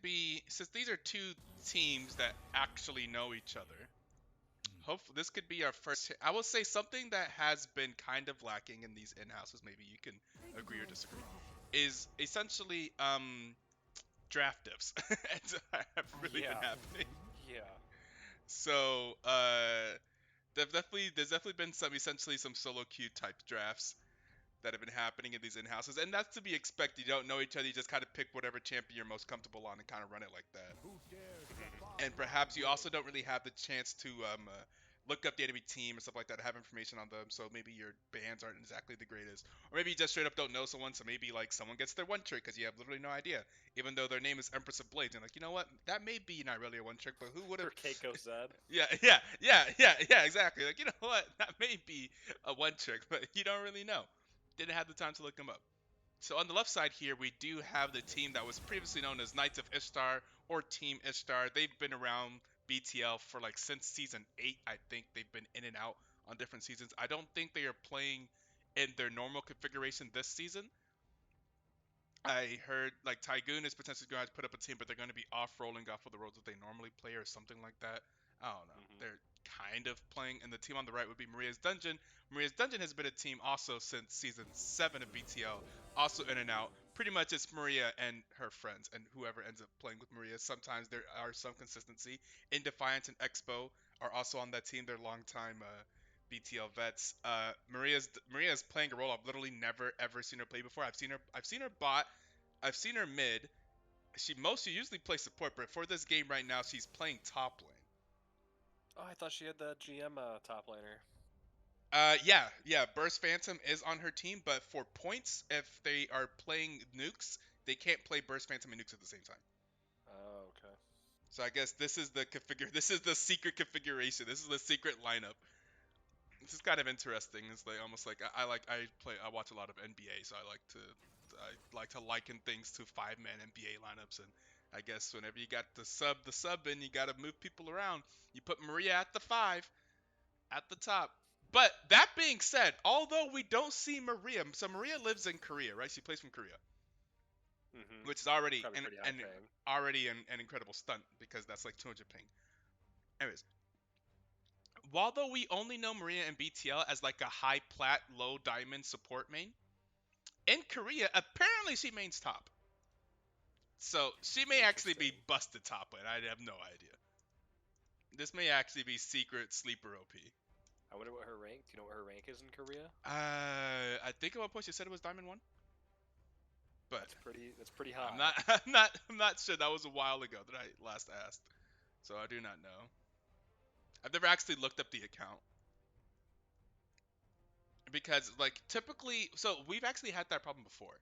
be, since these are two teams that actually know each other, hopefully this could be our first. I will say something that has been kind of lacking in these in-houses, maybe you can agree or disagree, is essentially draft diffs. Have really been Yeah. happening. Yeah. So there's definitely been some solo queue type drafts that have been happening in these in-houses, and that's to be expected. You don't know each other, you just kind of pick whatever champion you're most comfortable on and kind of run it like that. And perhaps you also don't really have the chance to look up the enemy team and stuff like that, have information on them, so maybe your bans aren't exactly the greatest. Or maybe you just straight up don't know someone, so maybe like someone gets their one trick because you have literally no idea, even though their name is Empress of Blades, and like, you know what, that may be not really a one trick, but who would For have? Keiko Zed. Yeah, exactly. Like, you know what, that may be a one trick, but you don't really know. Didn't have the time to look them up. So on the left side here, we do have the team that was previously known as Knights of Ishtar or Team Ishtar. They've been around BTL for like since season 8. I think they've been in and out on different seasons. I don't think they are playing in their normal configuration this season. I heard like Tygoon is potentially going to put up a team, but they're going to be off-rolling off of the roles that they normally play or something like that. I don't know. Hmm. They're kind of playing, and the team on the right would be Maria's Dungeon. Maria's Dungeon has been a team also since season 7 of BTL, also in and out. Pretty much it's Maria and her friends, and whoever ends up playing with Maria. Sometimes there are some consistency. In Defiance and Expo are also on that team. They're longtime BTL vets. Maria's playing a role I've literally never ever seen her play before. I've seen her bot, I've seen her mid. She mostly usually plays support, but for this game right now, she's playing top lane. Oh, I thought she had the GM top laner. Yeah. Burst Phantom is on her team, but for points, if they are playing nukes, they can't play Burst Phantom and nukes at the same time. Oh, okay. So I guess this is the configure. This is the secret configuration. This is the secret lineup. This is kind of interesting. It's like almost like I watch a lot of NBA, so I like to liken things to 5-man NBA lineups. And I guess whenever you got the sub in, you got to move people around. You put Maria at the 5 at the top. But that being said, although we don't see Maria, so Maria lives in Korea, right? She plays from Korea, Hmm. which is already Probably pretty high paying. an incredible stunt because that's like 200 ping. Anyways, while though we only know Maria and BTL as like a high plat, low diamond support main, in Korea, apparently she mains top. So she may actually be Interesting. busted top lane. I have no idea. This may actually be secret sleeper OP. I wonder what her rank. Do you know what her rank is in Korea? I think at one point she said it was diamond one, but That's pretty I'm high. not. I'm not sure. That was a while ago that I last asked, so I do not know. I've never actually looked up the account because like typically, so we've actually had that problem before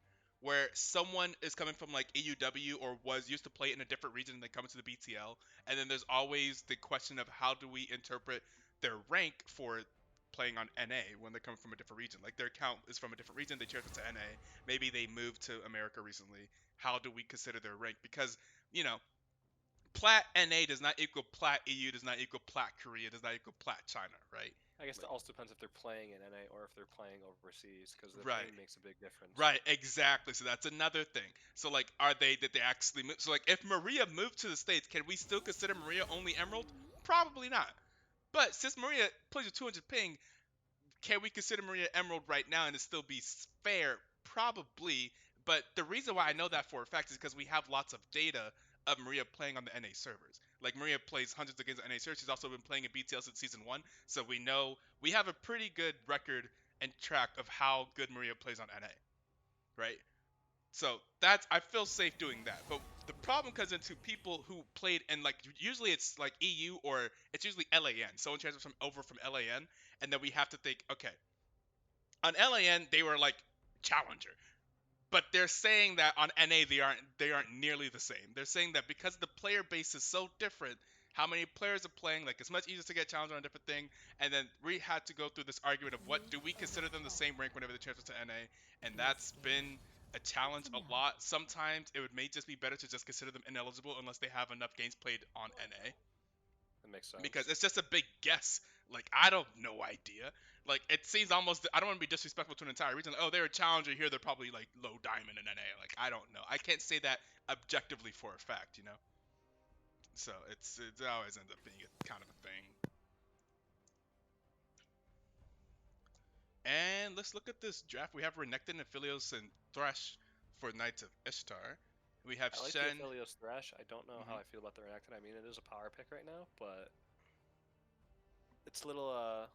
where someone is coming from like AUW or was used to play in a different region and they come into the BTL, and then there's always the question of how do we interpret their rank for playing on NA when they're coming from a different region. Like their account is from a different region, they transferred to NA, maybe they moved to America recently. How do we consider their rank? Because you know, plat NA does not equal plat EU, does not equal plat Korea, does not equal plat China, right? I guess it Like, also depends if they're playing in NA or if they're playing overseas, because the right. ping makes a big difference. Right, exactly. So that's another thing. So like, did they actually move? So like, if Maria moved to the States, can we still consider Maria only Emerald? Probably not. But since Maria plays with 200 ping, can we consider Maria Emerald right now and it still be fair? Probably. But the reason why I know that for a fact is because we have lots of data of Maria playing on the NA servers. Like Maria plays hundreds of games on NA servers. She's also been playing in BTL since season 1, so we know we have a pretty good record and track of how good Maria plays on NA, right? So that's, I feel safe doing that. But the problem comes into people who played, and like usually it's like EU or it's usually LAN. Someone transfers from LAN, and then we have to think, okay, on LAN they were like challenger, but they're saying that on NA they aren't nearly the same. They're saying that because the player base is so different, how many players are playing, like it's much easier to get challenged on a different thing. And then we had to go through this argument of what do we consider them the same rank whenever they transfer to NA, and that's been a challenge a lot. Sometimes may just be better to just consider them ineligible unless they have enough games played on NA That makes because sense. it's just a big guess. Like I don't no idea. Like it seems almost I don't want to be disrespectful to an entire region. Like, oh, they're a challenger here. They're probably like low diamond in NA. Like I don't know. I can't say that objectively for a fact. You know. So it always ends up being a kind of a thing. And let's look at this draft. We have Renekton, Aphelios, and Thresh for Knights of Ishtar. We have I like the Shen. Aphelios Thresh. I don't know how Hmm. I feel about the Renekton. I mean, it is a power pick right now, but it's a little. I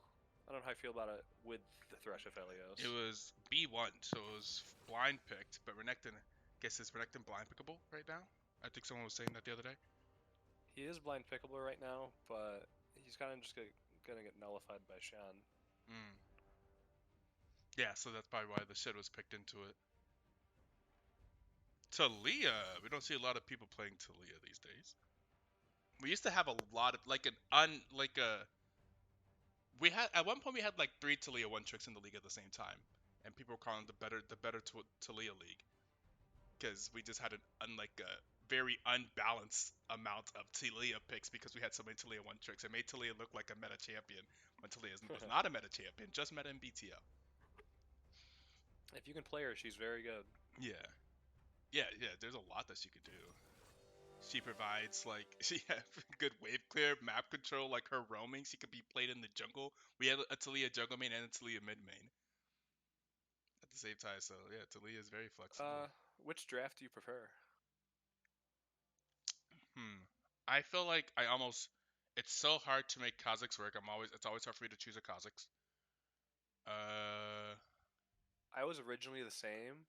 don't know how I feel about it with the Thresh It Aphelios. was B1, so it was blind picked, but Renekton, guess is Renekton blind pickable right now? I think someone was saying that the other day. He is blind pickable right now, but he's kind of just gonna get nullified by Shen. Mm. Yeah, so that's probably why the shit was picked into it. Talia, we don't see a lot of people playing Talia these days. We used to have a lot of like an un like a we had at one point we had like three Talia one tricks in the league at the same time, and people were calling it the better Talia league because we just had an unlike a very unbalanced amount of Talia picks because we had so many Talia one tricks. It made Talia look like a meta champion when Talia was not a meta champion, just meta in BTL. If you can play her, she's very good. Yeah, yeah. There's a lot that she could do. She provides like she has good wave clear, map control, like her roaming. She could be played in the jungle. We had a Talia jungle main and a Talia mid main at the same time. So yeah, Talia is very flexible. Which draft do you prefer? Hmm. I feel like I almost it's so hard to make Kazakhs work. It's always hard for me to choose a Kazakhs. Uh, I was originally the same.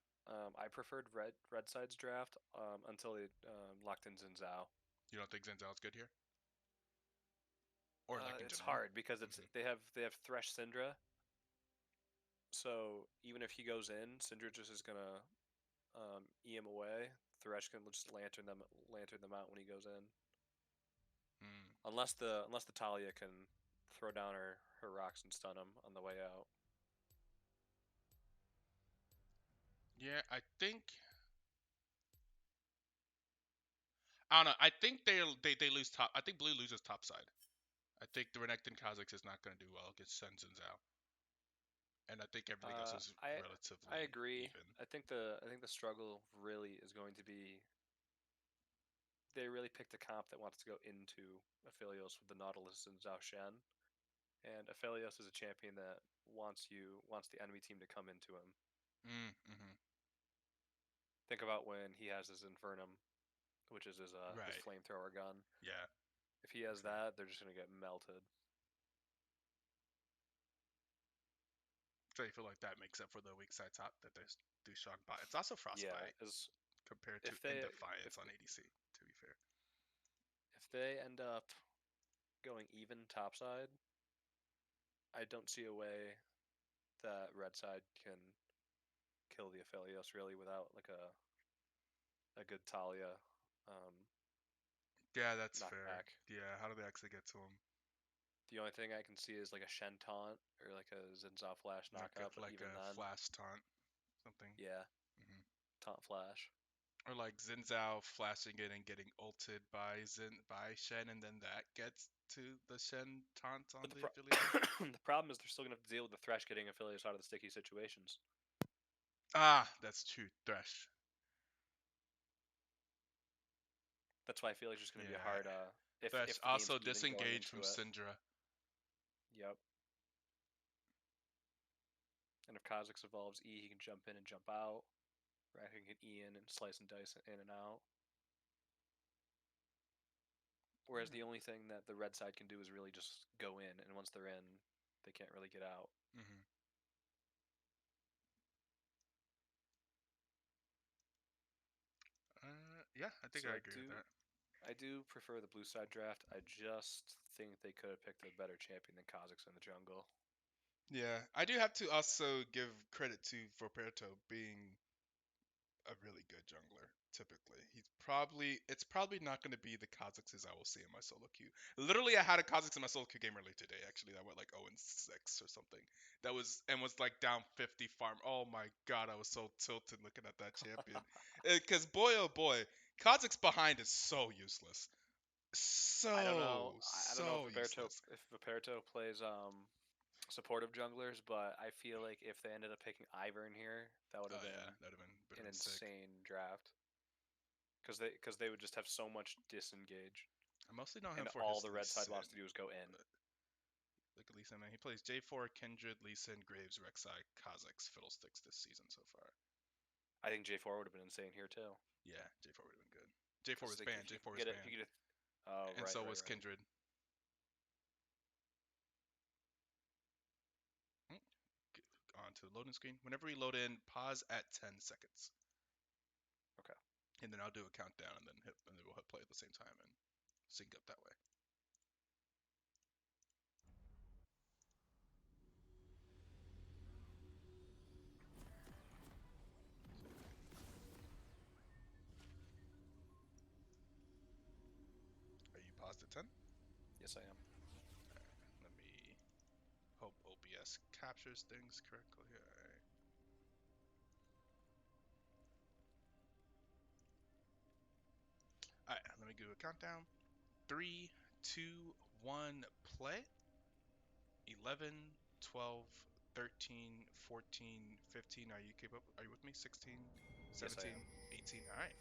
I preferred Red Side's draft until they locked in Zhao. you don't think Zenzel's good here, or like in It's general? hard because it's Hmm. they have Thresh Syndra, so even if he goes in, Syndra just is gonna E him away. Thresh can just lantern them out when he goes in, Hmm. unless the Talia can throw down her rocks and stun him on the way out. Yeah, I don't know. I think they lose top. I think Blue loses top side. I think the Renekton Kazakhs is not going to do well against Sen Zhao, and I think everything else Uh, is I I relatively agree. even. I think the struggle really is going to be they really picked a comp that wants to go into Aphelios with the Nautilus and Zhao Shen, and Aphelios is a champion that wants the enemy team to come into him. Mm-hmm. Think about when he has his Infernum, which is his Right. flamethrower gun. Yeah. If he has True. that, they're just gonna get melted. So you feel like that makes up for the weak side top that there's do Shockbite. It's also Yeah, Frostbite is compared to if they Indefiance if on ADC. To be fair. if they end up going even topside, I don't see a way that red side can kill the Aphelios really without like a good Talia um, Yeah, that's fair. knockback. Yeah, how do they actually get to him? The only thing I can see is like a Shen taunt or like a Zinzao flash knockup, but Like even a then, flash taunt something. yeah, Hmm. taunt flash. Or like Xin Zhao flashing in and getting ulted by Shen, and then that gets to the Shen taunt But on the Aphelios. the problem is they're still gonna have to deal with the Thresh getting Aphelios out of the sticky situations. Ah, that's true. Thresh. That's why I feel like it's just gonna be a Yeah. hard Thresh if the game's also even going disengaged from into it. Syndra. Yep. And if Kha'Zix evolves E, he can jump in and jump out. Rakan can E in and slice and dice in and out. Whereas the only thing that the red side can do is really just go in, and once they're in, they can't really get out. Hmm. Yeah, I think So I I agree with do that. I do prefer the blue side draft. I just think they could have picked a better champion than Kha'Zix in the jungle. Yeah, I do have to also give credit to Forperto being a really good jungler. Typically, it's probably not going to be the Kazakhs I will see in my solo queue. Literally, I had a Kazakhs in my solo queue game earlier today. Actually, that went like 0 and 6 or something. That was like down 50 farm. Oh my god, I was so tilted looking at that champion. Because boy oh boy, Kazakhs behind is so useless. I don't know. I don't know So useless. if Vaperto plays supportive junglers, but I feel like if they ended up picking Ivern here, that would Oh have yeah, been that'd have an been sick. insane draft. Because they would just have so much disengage, I mostly know him and for all his the Lee red side Sin. wants to do is go in. But look at Lee Sin, man. He plays J4, Kindred, Lee Sin, Graves, Rek'Sai, Kha'Zix, Fiddlesticks this season so far. I think J4 would have been insane here too. Yeah, J4 would have been good. J4 Because was like banned. if you J4 can was get it, if banned, you get it. Oh and so right. was Kindred. Mm, On to the loading screen. Whenever we load in, pause at 10 seconds, Okay. and then I'll do a countdown, and then we'll hit play at the same time and sync up that way. Are you paused at 10? Yes, I am. Let me hope OBS captures things correctly. Alright. Alright, let me do a countdown. 3, 2, 1, play. 11, 12, 13, 14, 15. Are you keep up? Are you with me? 16, Yes, I 17, am. 18. All right.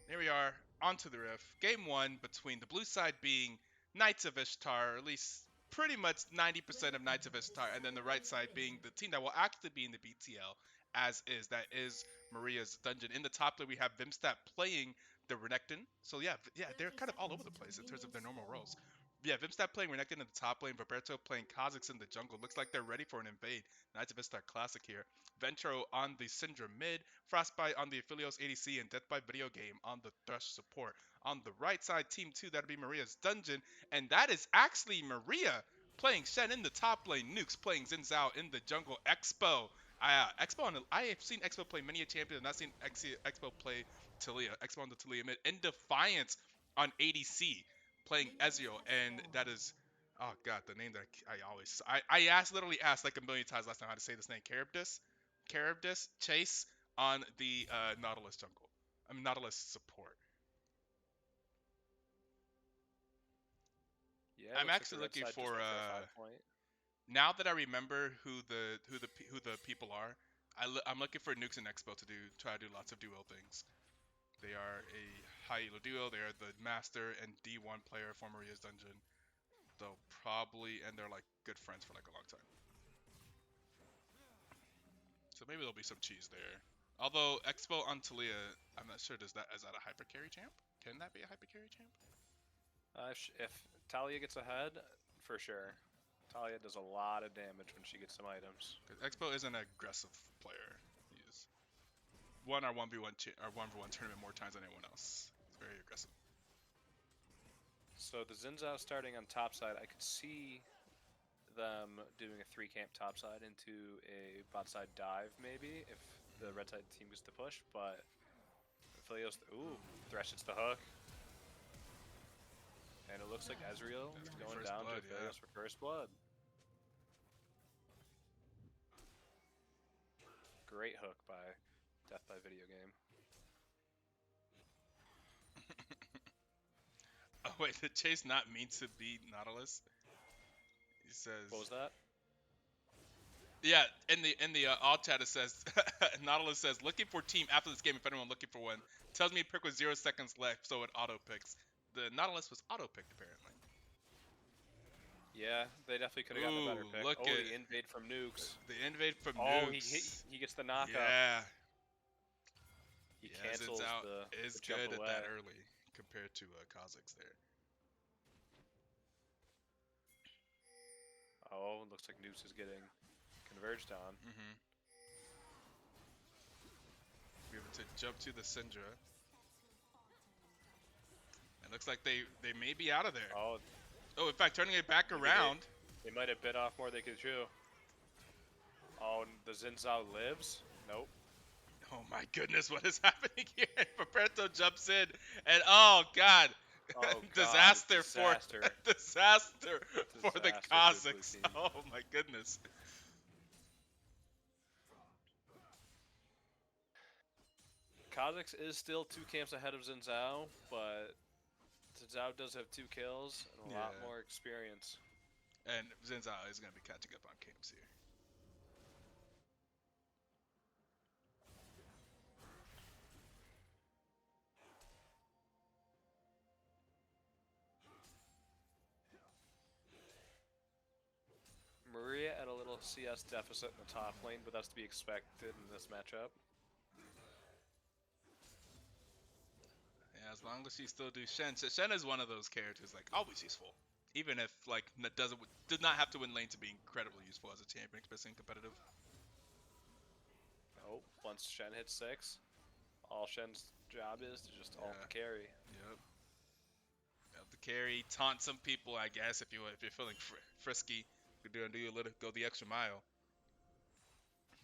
Here we are, onto the riff. Game one between the blue side being Knights of Ishtar, or at least pretty much 90% of Knights of Ishtar, and then the right side being the team that will actually be in the BTL, as is. That is Maria's Dungeon. In the top lane, we have Vimstat playing the Renekton. So yeah, they're kind of all over the place in terms of their normal roles. Yeah, Vimstat playing Renekton in the top lane, Roberto playing Kha'Zix in the jungle. Looks like they're ready for an invade. Knights of Ishtar Classic here. Ventro on the Syndra mid, Frostbite on the Aphelios ADC, and Death by Video Game on the Thresh support. On the right side, Team 2, that'll be Maria's Dungeon, and that is actually Maria playing Shen in the top lane, Nukes playing Xin Zhao in the jungle, Expo. I have seen Expo play many a champion, and I've seen Expo play Talia. Expo on the Talia mid, in Defiance on ADC playing Ezreal, and that is oh god, the name that I literally asked like a million times last time how to say this name. Charybdis Chase on the Nautilus jungle. I mean Nautilus support. Yeah, it I'm looks like the actually red looking side just for went for a 5 point. now that I remember who the people are. I'm looking for Nukes and Expo to try to do lots of duo things. They are a high elo duo. They are the master and D1 player for Maria's Dungeon. They'll probably and they're like good friends for like a long time. So maybe there'll be some cheese there. Although Expo on Talia, I'm not sure. Is that a hyper carry champ? Can that be a hyper carry champ? If Talia gets ahead, for sure. Talia does a lot of damage when she gets some items. Because Expo is an aggressive player. He's won our 1v1 our 1v1 tournament more times than anyone else. He's very aggressive. So the Xin Zhao starting on top side, I could see them doing a 3-camp top side into a bot side dive maybe if the red side team gets the push, but Aphelios, ooh, Thresh hits the hook. And it looks like Ezreal That's is gonna be going first down blood, to yeah. Aphelios for first blood. Great hook by Death by Video Game. Oh wait, did Chase not mean to be Nautilus? He says, What was that? yeah. In the all chat it says Nautilus says looking for team after this game if anyone looking for one. Tells me to pick with 0 seconds left, so it auto picks. The Nautilus was auto picked apparently. Yeah, they definitely could have gotten a better Ooh, pick. look Oh, at the invade from Nukes. the invade from Oh, Nukes. he gets the knockup. Yeah, He yeah. Zin's cancels out the is jump good at away. that early compared to Kha'Zix there. Oh, looks like Nukes is getting converged on. Mm-hmm. Be able to jump to the Syndra. It looks like they may be out of there. Oh, Oh, in fact, turning it back maybe around. they might have bit off more than they could chew. Oh, the Xin Zhao lives? Nope. Oh my goodness, what is happening here? Roberto jumps in, and oh god, Oh god, disaster for disaster. disaster for the Disaster for the blue Kha'Zix. team. Oh my goodness. Kha'Zix is still 2 camps ahead of Xin Zhao, but Zhao does have 2 kills and a lot Yeah. more experience. And Xin Zhao is going to be catching up on Kames here. Maria at a little CS deficit in the top lane, but that's to be expected in this matchup. Yeah, as long as she still do Shen. So Shen is one of those characters like always useful, even if like does not have to win lane to be incredibly useful as a champion, especially in competitive. Oh, once Shen hits 6, all Shen's job is to just ult the carry. Yep. Up the carry, taunt some people, I guess, if you're feeling frisky, you do a little go the extra mile.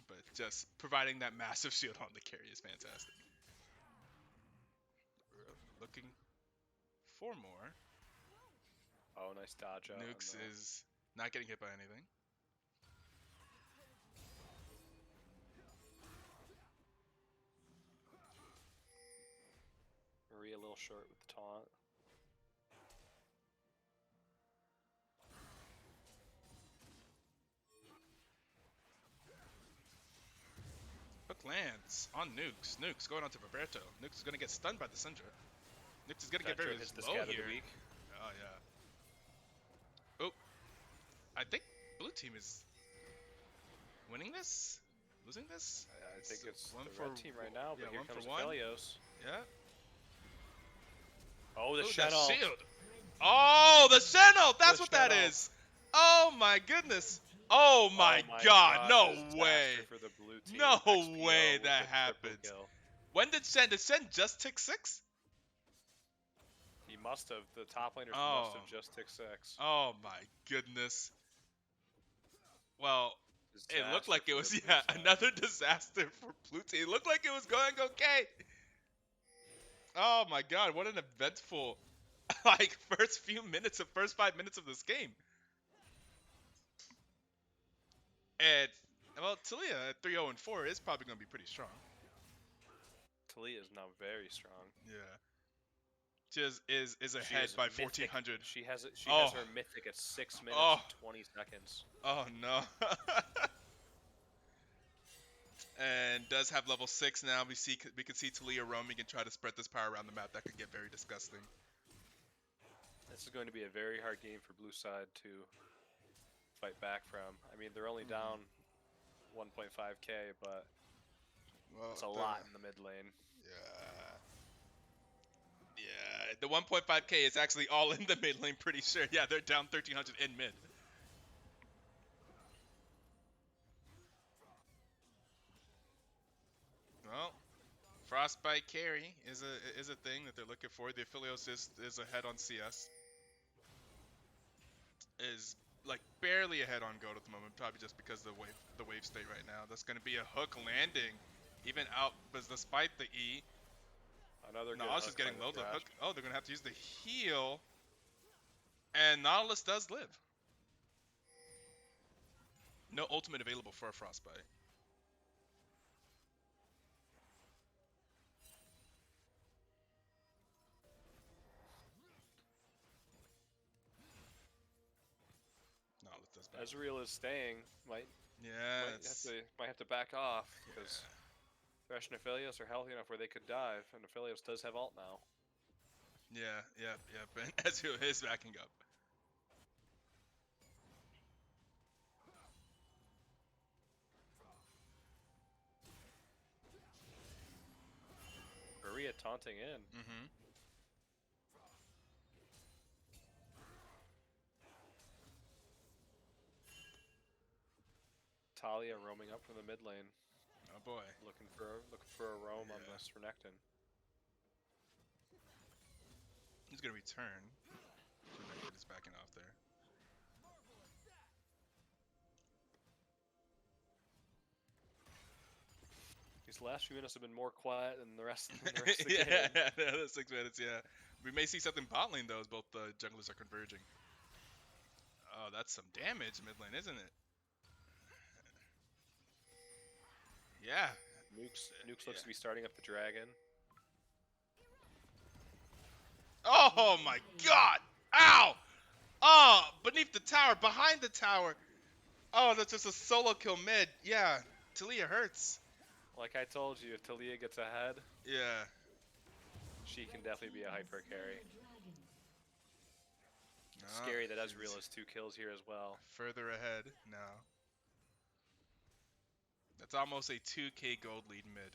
But just providing that massive shield on the carry is fantastic. Looking for more. Oh, nice dodge out. Nukes is not getting hit by anything. Maria a little short with the taunt. Hook lands on Nukes. Nukes going on to Roberto. Nukes is going to get stunned by the Syndra. Nukes is going to get very low here. Oh, yeah. Oh, I think blue team is winning this? Losing this? I think it's one the red team right now, but here comes Aphelios. Yeah. Oh, the Shen ult. Shield. Oh, the Shen ult! That's what that is! Oh my goodness! Oh my god, no way! For the blue team. No way that happened. When did Shen just tick 6? He must have. The top laners must have just ticked 6. Oh my goodness. Well, it looked like it was, another disaster for blue team. It looked like it was going okay. Oh my god, what an eventful, like, first 5 minutes of this game. And, well, Talia at 3-0-4 is probably going to be pretty strong. Talia is now very strong. Yeah. Just is ahead by 1400. She has her mythic at 6 minutes and 20 seconds. Oh no. And does have level 6 now. We can see Talia roaming and try to spread this power around the map. That could get very disgusting. This is going to be a very hard game for blue side to fight back from. I mean, they're only down 1.5k, but it's a lot in the mid lane. Yeah, the 1.5k is actually all in the mid lane, pretty sure. Yeah, they're down 1300 in mid. Well, Frostbite carry is a thing that they're looking for. The Aphelios is ahead on CS. Is like barely ahead on gold at the moment, probably just because of the wave state right now. That's going to be a hook landing, even out, but despite the E. Another Nautilus is getting low. The hook. Oh, they're going to have to use the heal, and Nautilus does live. No ultimate available for a Frostbite. Ezreal is staying. Might have to back off because Thresh and Aphelios are healthy enough where they could dive, and Aphelios does have ult now. Yeah. And Ezreal is backing up. Maria taunting in. Mm-hmm. Talia roaming up from the mid lane. Oh boy. Looking for a roam on this Renekton. He's gonna return. Renekton is backing off there. These last few minutes have been more quiet than the rest of the game. The 6 minutes, yeah. We may see something bot lane though as both the junglers are converging. Oh, that's some damage mid lane, isn't it? Yeah. Nukes looks to be starting up the dragon. Oh my god! Ow! Oh, beneath the tower, behind the tower. Oh, that's just a solo kill mid. Yeah, Talia hurts. Like I told you, if Talia gets ahead, Yeah. she can definitely be a hyper carry. No, Scary that she's Ezreal has 2 kills here as well. further ahead now. That's almost a 2k gold lead mid.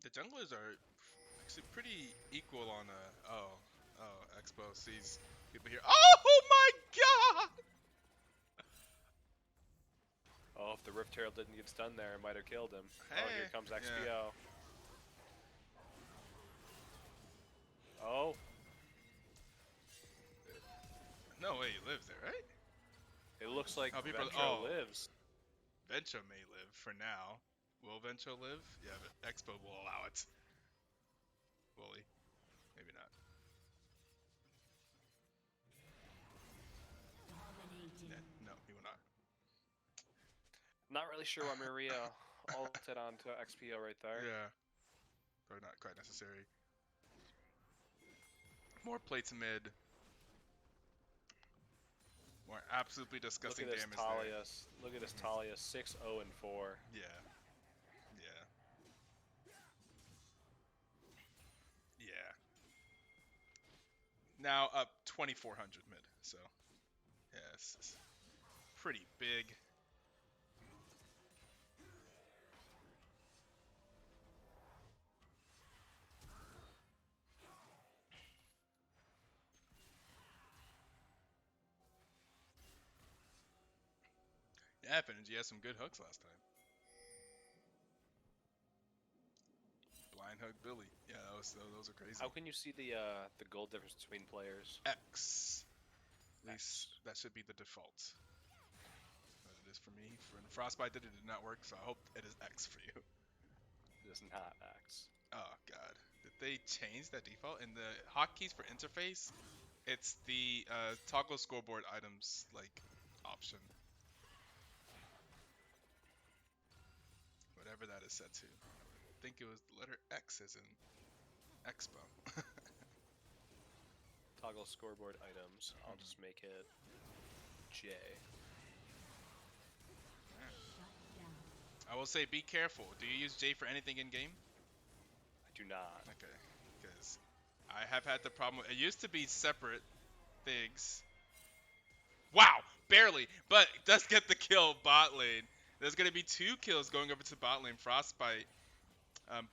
The junglers are actually pretty equal on Expo sees people here. Oh my god! Oh, if the Rift Herald didn't get stunned there, it might have killed him. Hey, Oh, here comes XPO. yeah. Oh, No way he lives there, right? it looks like Oh, people- Ventro oh. lives. Venture may live for now. Will Venture live? Yeah, but Expo will allow it. Will he? Maybe not. Yeah, no, he will not. Not really sure why Maria ulted onto XPO right there. Yeah. Probably not quite necessary. More plates mid. More absolutely Look disgusting at this damage Talia. there. Look at this Talia, 6-0-4. Yeah. Yeah. Yeah. Now up 2400 mid, so yeah, it's pretty big. Yeah, Energy had some good hooks last time. Blind hook Billy. Yeah, those are crazy. How can you see the gold difference between players? X. At least that should be the default. But it is for me. For Frostbite did not work, so I hope it is X for you. It is not X. Oh god. Did they change that default? In the hotkeys for interface, it's the toggle scoreboard items like option. Whatever that is set to. I think it was the letter X as in Expo. Toggle scoreboard items. I'll just make it J. I will say be careful. Do you use J for anything in game? I do not. Okay. Because I have had the problem. It used to be separate things. Wow! Barely! But it does get the kill bot lane. There's going to be 2 kills going over to bot lane. Frostbite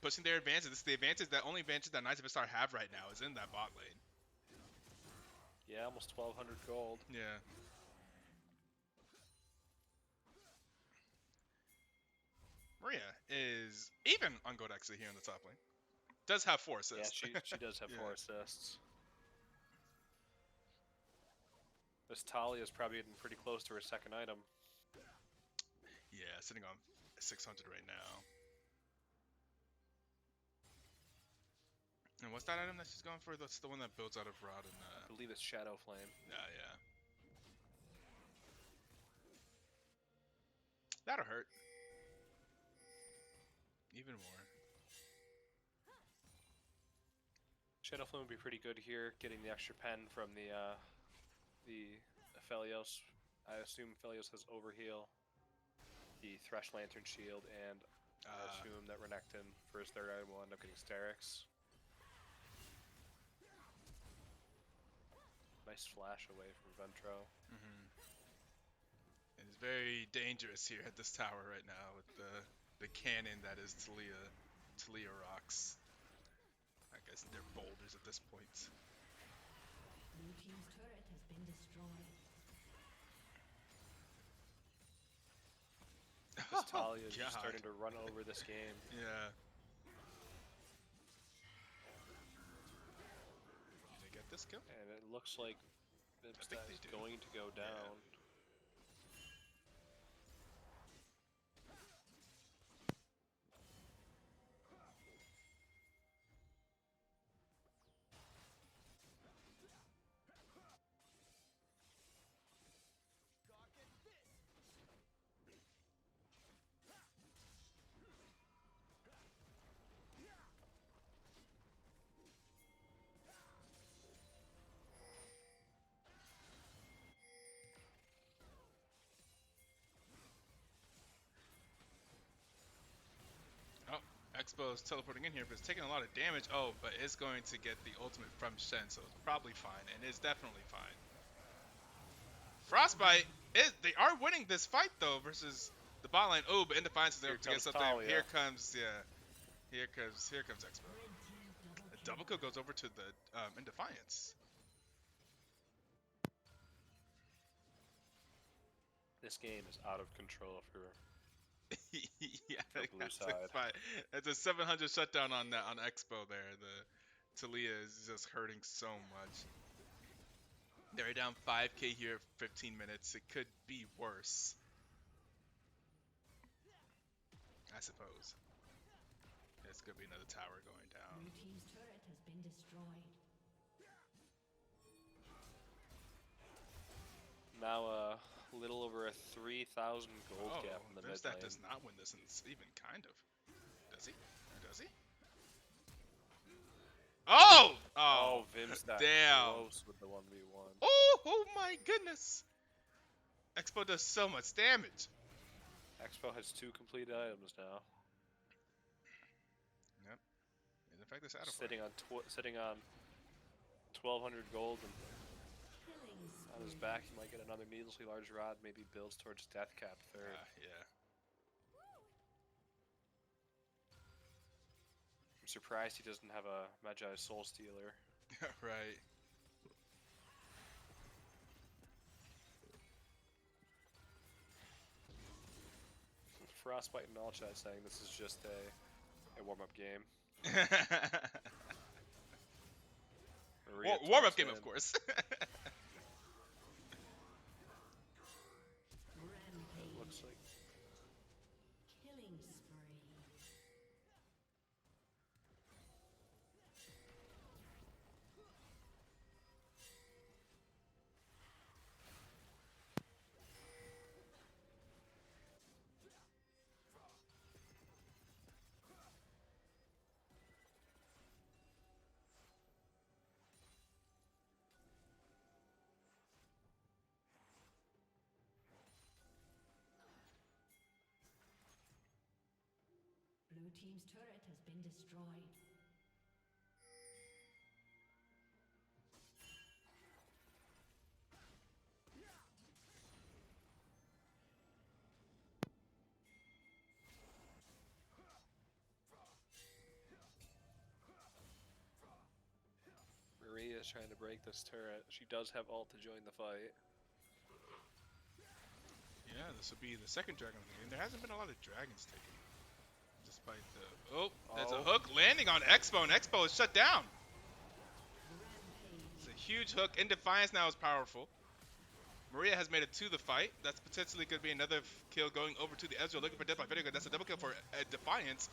pushing their advantage. This is the advantage, the only advantage that Knights of Star have right now is in that bot lane. Yeah, almost 1200 gold. Yeah. Maria is even on gold actually here in the top lane. Does have 4 assists. Yeah, she does have 4 assists. This Talia is probably getting pretty close to her second item. Yeah, sitting on 600 right now. And what's that item that she's going for? That's the one that builds out of Rod and I believe it's Shadow Flame. yeah. That'll hurt. Even more. Shadow Flame would be pretty good here, getting the extra pen from the Aphelios. I assume Aphelios has Overheal, the Thresh Lantern Shield, and I assume that Renekton for his third item will end up getting Sterix. Nice flash away from Ventro. And it's very dangerous here at this tower right now with the cannon that is Talia rocks. I guess they're boulders at this point. Blue team's turret has been destroyed. This Talia is God. just starting to run over this game. Yeah. Did they get this kill? And it looks like think it's they do. going to go down. Expo's teleporting in here, but it's taking a lot of damage. Oh, but it's going to get the ultimate from Shen, so it's probably fine, and it's definitely fine. Frostbite, they are winning this fight though versus the bot lane. Oh, but Indefiance is able Here to get comes something. Talia. Here comes Expo. A double kill goes over to the Indefiance. This game is out of control for Yeah, the blue that's side. fine. It's a 700 shutdown on that on Expo there. The Talia is just hurting so much. They're down 5k here, 15 minutes. It could be worse, I suppose. It's gonna be another tower going down. Blue team's turret has been destroyed. Now a little over a 3,000 gold Oh, gap in the mid Vimstat lane. does not win this, and it's even kind of. Does he? Or does he? Oh! Oh, Vimstat damn. close with the 1v1. Oh my goodness! Expo does so much damage. Expo has 2 completed items now. Yep. And in fact, this out of Sitting on 1,200 gold, and Killing on his spree. back he might get another needlessly large rod. Maybe builds towards death cap third. Yeah. I'm surprised he doesn't have a Magi Soul Stealer. Right. Frostbite and all chat saying this is just a warm-up game. Maria Warm up tucks game, in. of course. Rampage. Looks like Killing spree. Blue team's turret has been destroyed. Maria is trying to break this turret. She does have ult to join the fight. Yeah, this will be the second dragon of the game. There hasn't been a lot of dragons taken. Despite the... Oh, there's a Oh. hook landing on Expo, and Expo is shut down. Rampage. It's a huge hook. Indefiance now is powerful. Maria has made it to the fight. That's potentially going to be another kill going over to the Ezreal, looking for death by video. That's a double kill for Defiance.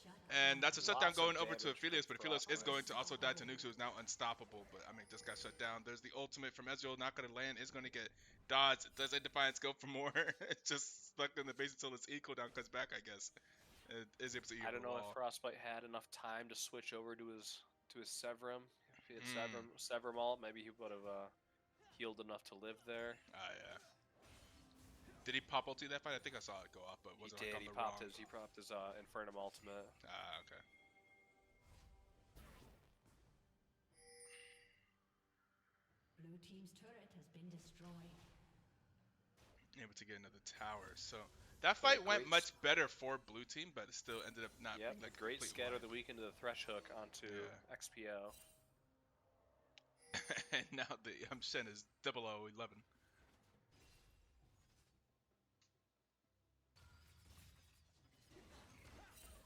Shut And that's a shutdown Lots of going over to damage from Aphelios, but Aphelios is Frostbite. going to also die to Nuke, who is now unstoppable. But, I mean, just got shut down. There's the ultimate from Ezreal, not going to land, is going to get dodged. Does Defiance go for more? It's just stuck in the base until its E cooldown comes back, I guess. It is able to eat I don't the know if wall. Frostbite had enough time to switch over to his Severum. If he had Mm. Severum ult, maybe he would have healed enough to live there. Ah, yeah. Did he pop ulti that fight? I think I saw it go off, but He wasn't did. like on He the popped wrong. his Infernum ultimate. Ah, okay. Blue team's turret has been destroyed. Able to get another tower. So that Yeah, fight went great much better for blue team, but it still ended up not Yep, being like a great complete scatter wipe. the week into the Thresh hook onto Yeah. XPO. And now the Shen is 0011.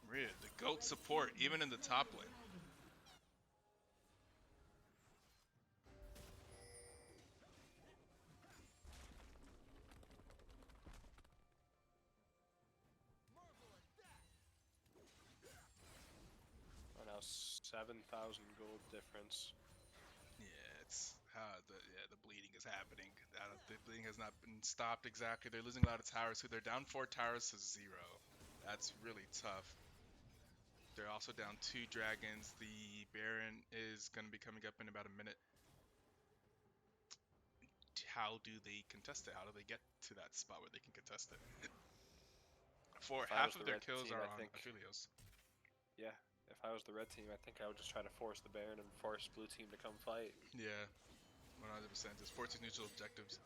Maria, the GOAT support, even in the top lane. Oh, now 7,000 gold difference. Yeah, it's the bleeding is happening. The bleeding has not been stopped exactly. They're losing a lot of towers, so they're down 4 towers to 0. That's really tough. They're also down 2 dragons. The Baron is going to be coming up in about a minute. How do they contest it? How do they get to that spot where they can contest it? for If I half was of the their red kills team, are I on think- Aphelios. Yeah, if I was the red team, I think I would just try to force the Baron and force blue team to come fight. Yeah, 100%. Just forces neutral objectives.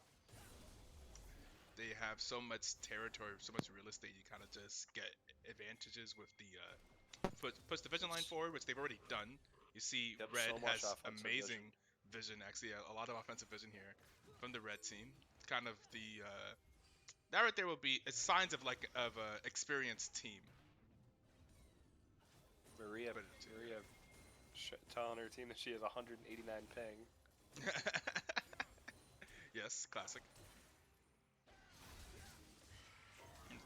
They have so much territory, so much real estate. You kind of just get advantages with the push the vision line forward, which they've already done. You see, Yep, Red so much has offensive amazing vision. Actually, a lot of offensive vision here from the red team. Kind of the that right there will be signs of like of a experienced team. Maria, But telling her team that she has 189 ping. yes, classic.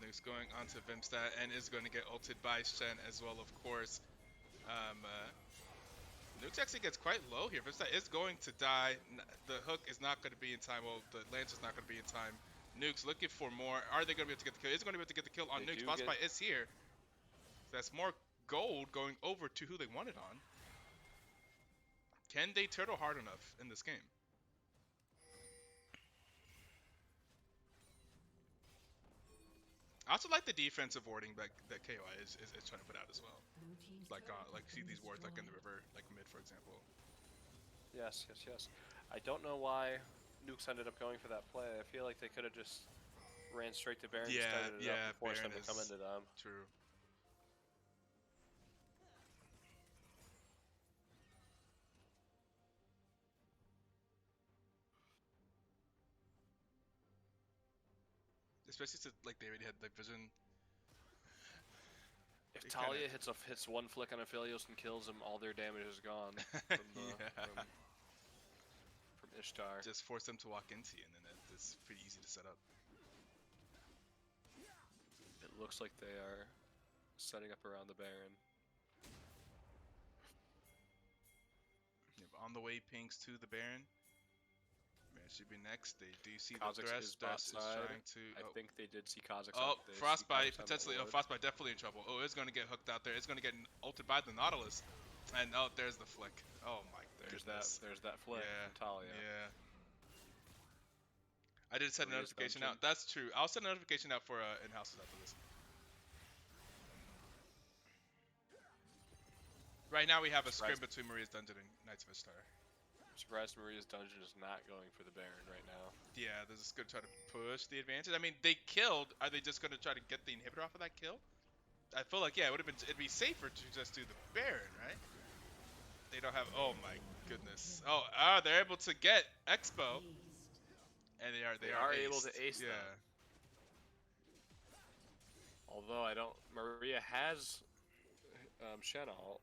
Nuke's going onto Vimstat and is going to get ulted by Shen as well, of course. Nuke's actually gets quite low here. Vimstat is going to die. The hook is not going to be in time. Well, the lance is not going to be in time. Nuke's looking for more. Are they going to be able to get the kill? Is going to be able to get the kill on They Nuke's. do Frostbite get- is here. That's more gold going over to who they want it on. Can they turtle hard enough in this game? I also like the defensive warding that KOI is trying to put out as well. Blue team's Like turret has see been these wards like in the destroyed. river, like mid for example. Yes. I don't know why Nukes ended up going for that play. I feel like they could have just ran straight to Baron and started it up and forced them Baron to come is into them. true. Especially since like they already had like vision. If They kinda- Talia hits one flick on Aphelios and kills him, all their damage is gone from, Yeah. from Ishtar. Just force them to walk into you, and then it's pretty easy to set up. It looks like they are setting up around the Baron. Yep, on the way, pings to the Baron. Man should be next. They do see Kha'Zix the Thresh. is bot Thresh is side. trying to. I think they did see Kha'Zix. Oh, they see Frostbite Kha'Zix on that potentially. Oh, ward. Frostbite definitely in trouble. Oh, it's gonna get hooked out there. It's gonna get ulted by the Nautilus, and oh, there's the flick. Oh my goodness. There's that flick Yeah, from Talia. Yeah. I did set a Maria's notification dungeon. out. That's true. I'll set a notification out for in-houses after this. Right now we have a scrim between Maria's Dungeon and Knights of Ishtar. I'm surprised Maria's dungeon is not going for the Baron right now. Yeah, they're just gonna try to push the advantage. I mean, they killed. Are they just gonna try to get the inhibitor off of that kill? I feel like it'd be safer to just do the Baron, right? They don't have. Oh my goodness. Oh, they're able to get Expo, Aced. and they are able to aced. ace Yeah. them. Although I don't, Maria has Shen ult.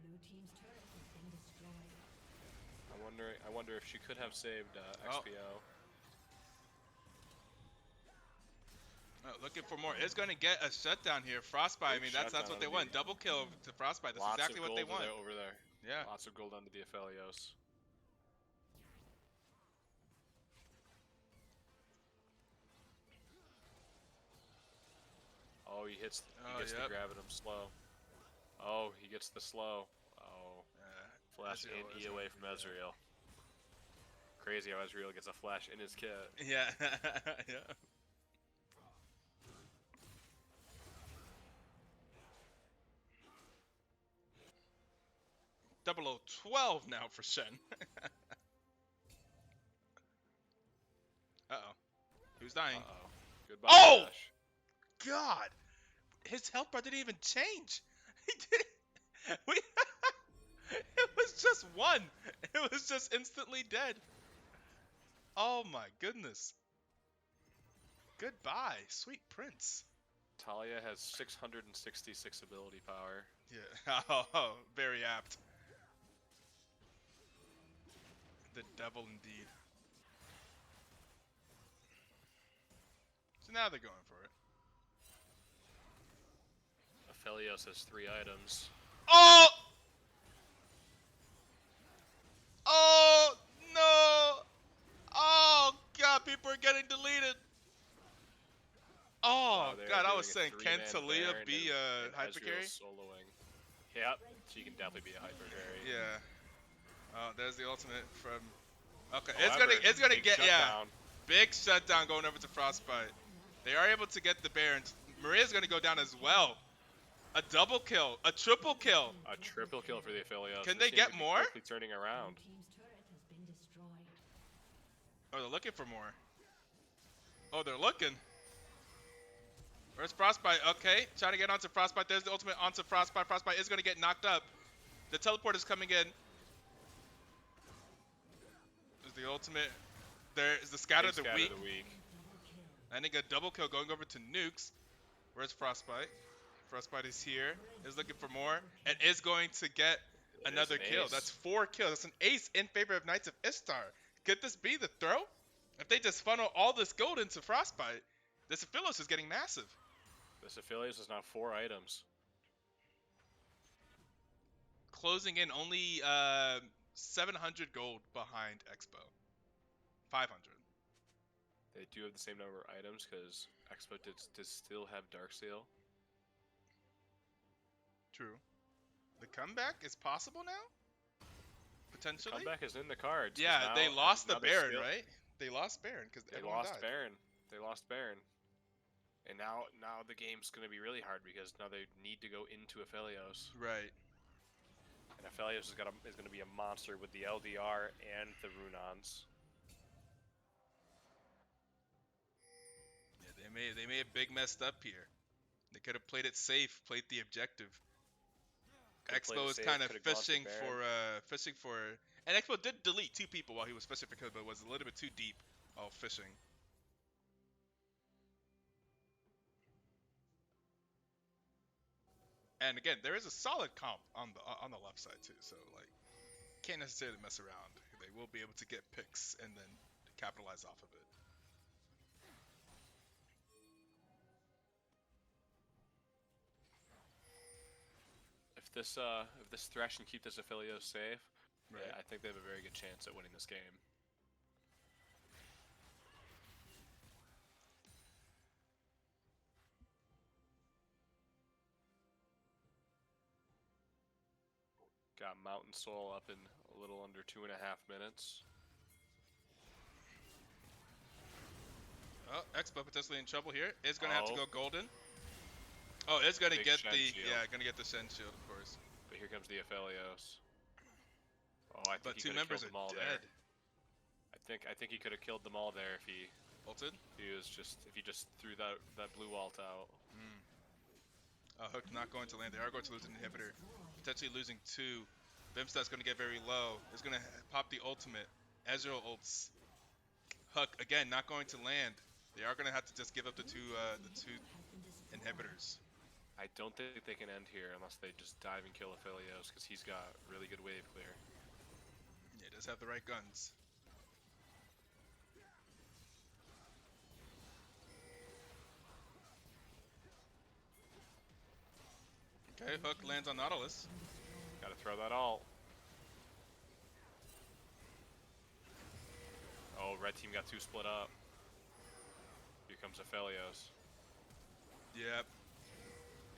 Blue team's turret has been destroyed. I wonder if she could have saved XPO. Oh, looking for more. It's gonna get a shutdown here. Frostbite. I Big mean, that's shutdown what they on want. the- Double kill to Frostbite. That's Lots exactly of what they gold want. over there. Yeah. Lots of gold onto the Aphelios. Oh, he gets the grab at him slow. Oh, he gets the slow. Oh, flash Ezreal and is E away gonna from be, Ezreal. Crazy how Ezreal gets a flash in his kit. Yeah. Yeah. Double O 12 now for Shen. Uh-oh. Who's dying? Uh-oh. Goodbye, Oh! Flash. God! His health bar didn't even change. He did. We. It was just one. It was just instantly dead. Oh my goodness. Goodbye, sweet prince. Talia has 666 ability power. Yeah. Oh, very apt. The devil indeed. So now they're going for it. Aphelios has 3 items. Oh! Oh no! Oh god, people are getting deleted. Oh Wow, they are god, I doing was a saying, can 3-man Talia Baron be a and hyper carry? Ezreal soloing. Yep, she can definitely be a hyper carry. Yeah. Oh, there's the ultimate from. Okay, However, it's gonna big get shutdown. big shutdown going over to Frostbite. They are able to get the Baron. Maria's gonna go down as well. A double kill, a triple kill. A triple kill for the Aphelios. Can This they game get could be more? Quickly turning around. Blue team's turret has been destroyed. Oh, they're looking for more. Oh, they're looking. Where's Frostbite? Okay, trying to get onto Frostbite. There's the ultimate onto Frostbite. Frostbite is gonna get knocked up. The teleport is coming in. There's the ultimate. There is the scatter of the week. I think a double kill going over to Nukes. Where's Frostbite? Frostbite is here. Is looking for more. And is going to get another kill. Ace. That's 4 kills. That's an ace in favor of Knights of Istar. Could this be the throw? If they just funnel all this gold into Frostbite, this Aphilos is getting massive. This Aphelios is now 4 items. Closing in only 700 gold behind Expo. 500. They do have the same number of items because Expo did still have Darksteel. True. The comeback is possible now? Potentially? Comeback is in the cards. 'cause Yeah, now- they lost the now they're Baron, still- right? They lost Baron because They everyone lost died. Baron. They lost Baron. And now the game's going to be really hard because now they need to go into Aphelios. Right. And Aphelios is going to be a monster with the LDR and the Runons. Yeah, they may have big messed up here. They could have played it safe, played the objective. Could've played Expo it is safe, kind of could've gone for fishing for and Expo did delete 2 people while he was fishing for kills, but was a little bit too deep while fishing. And again, there is a solid comp on the left side too, so like can't necessarily mess around. They will be able to get picks and then capitalize off of it. If this Thresh can keep this Aphelios safe, Right. yeah, I think they have a very good chance at winning this game. Got Mountain Soul up in a little under 2.5 minutes. Oh, Expo potentially in trouble here. Is gonna have to Oh. go golden. Oh, it's gonna Big get Shen the shield. gonna get the Shen shield, of course. But here comes the Aphelios. Oh, I think But he 2 could have members killed are them all dead. there. I think he could have killed them all there if he Ulted. if he just threw that blue ult out. Hook not going to land. They are going to lose an inhibitor. Potentially losing 2. Bimstad's going to get very low. Is going to pop the ultimate. Ezreal ults. Hook, again, not going to land. They are going to have to just give up the two inhibitors. I don't think they can end here unless they just dive and kill Aphelios because he's got really good wave clear. Yeah, does have the right guns. Okay, Hook lands on Nautilus. Gotta throw that ult. Oh, red team got 2 split up. Here comes Aphelios. Yep.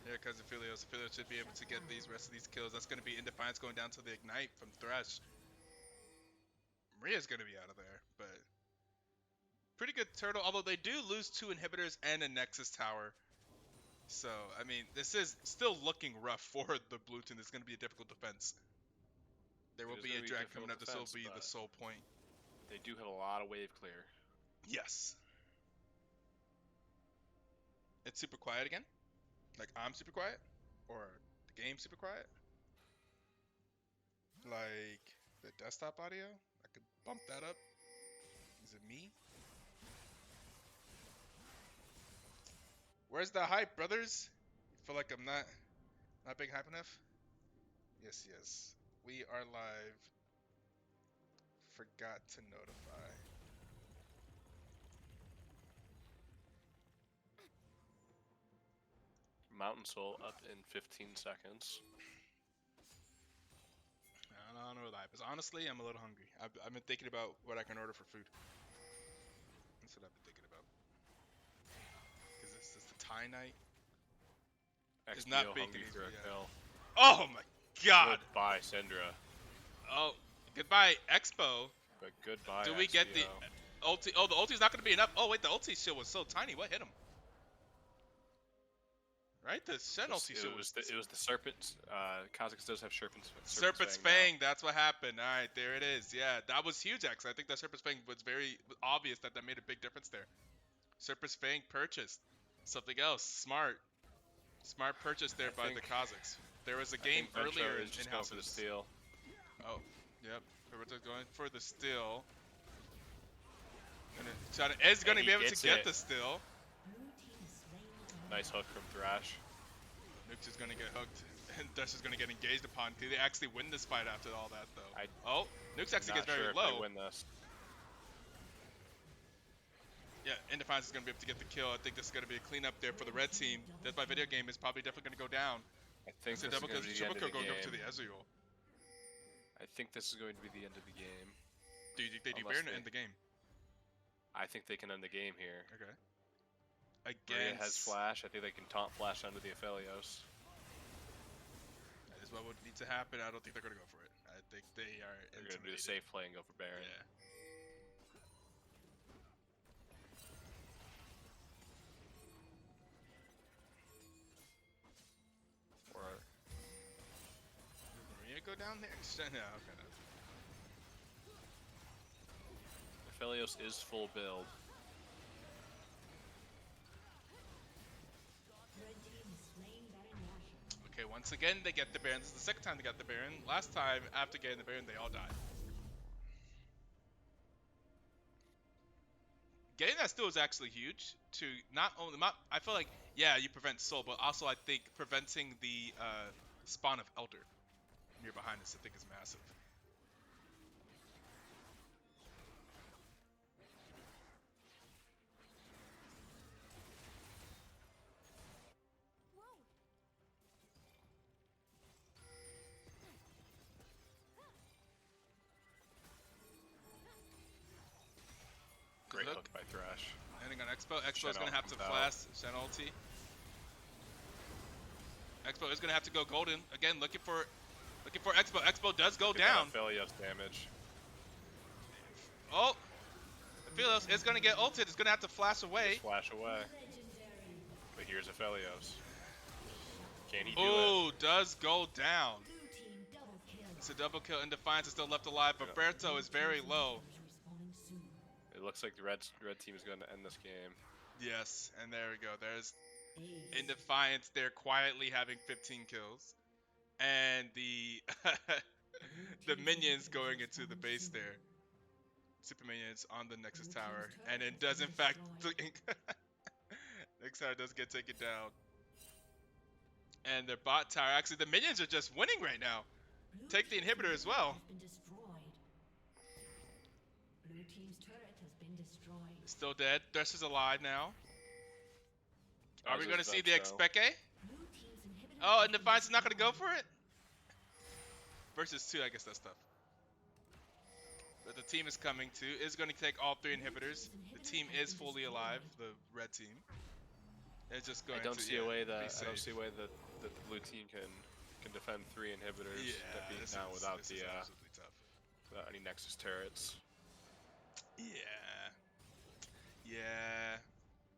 Here comes Aphelios. Aphelios should be able to get these rest of these kills. That's going to be Indefiance going down to the Ignite from Thresh. Maria's going to be out of there, but pretty good turtle, although they do lose 2 inhibitors and a Nexus tower. So, I mean, this is still looking rough for the blue team. This is going to be a difficult defense. There will It is be gonna a be drag difficult coming up. This will defense, be the but- sole point. They do have a lot of wave clear. Yes. It's super quiet again? Like, I'm super quiet? Or the game's super quiet? Like, the desktop audio? I could bump that up. Is it me? Where's the hype, brothers? You feel like I'm not big hype enough? Yes, yes. We are live. Forgot to notify. Mountain Soul up in 15 seconds. I don't know what the hype is. Honestly, I'm a little hungry. I've been thinking about what I can order for food. That's what I've been thinking about. Is this the Thai night? It's not XPO big hungry news, for a yeah. kill. Oh my god! Goodbye, Syndra. Oh, goodbye, Expo. But goodbye, Do we get the XPO. ulti? Oh, the ulti's not going to be enough. Oh, wait, the ulti shield was so tiny. What hit him? right? The Shen ulti shit It was the serpent. Kha'Zix does have Serpent's Fang, that's what happened. All right, there it is. Yeah, that was huge, actually. I think that Serpent's Fang was very obvious that made a big difference there. Serpent's Fang purchased something else. Smart purchase there by the Kha'Zix. There was a game earlier is just going for the steal. Oh, yep. Roberto's going for the steal. And is going to be able to get the steal. Nice hook from Thrash. Nukes is going to get hooked, and Dash is going to get engaged upon. Do they actually win this fight after all that, though? Nukes actually gets very low. They win this. Yeah, Indefiance is going to be able to get the kill. I think this is going to be a cleanup there for the red team. Death by Video Game is probably definitely going to go down. I think so this is going to be the end of the going game. up to the Ezreal. I think this is going to be the end of the game. Do you think they do Baron to end the game? I think they can end the game here. Okay. Maria has flash. I think they can taunt flash onto the Aphelios. That is what would need to happen. I don't think they're going to go for it. I think they are They're going to do the safe play and go for Baron. Yeah. Or Maria go down there? No, okay. No. Aphelios is full build. Okay, once again they get the Baron. This is the second time they got the Baron. Last time, after getting the Baron, they all died. Getting that steal is actually huge. To not only, I feel like, yeah, you prevent Soul, but also I think preventing the spawn of Elder near behind us, I think is massive. Great hook by Thrash. Landing on Expo. Expo is going to have to flash Shen ulti. Expo is going to have to go golden. Again, looking for Expo. Expo does go down. Aphelios damage. Oh! Aphelios is going to get ulted. It's going to have to flash away. Just flash away. But here's Aphelios. Can he do it? Does go down. It's a double kill. Indefiance is still left alive, but Berto is very low. It looks like the red team is going to end this game. Yes, and there we go. There's Indefiance there quietly having 15 kills. And the the minions going into the base there. Super minions on the Nexus Tower. And it does in fact Nexus Tower does get taken down. And their bot tower, actually the minions are just winning right now. Take the inhibitor as well. Blue team's turret has been destroyed. Still dead. Thresh is alive now. Are we going to see the Expeke? Oh, and Defiance is not going to go for it? Versus 2, I guess that's tough. But the team is coming too. Is going to take all 3 inhibitors. The team is fully alive, the red team. It's just going I don't see a way that the blue team can defend 3 inhibitors without without any Nexus turrets. Yeah.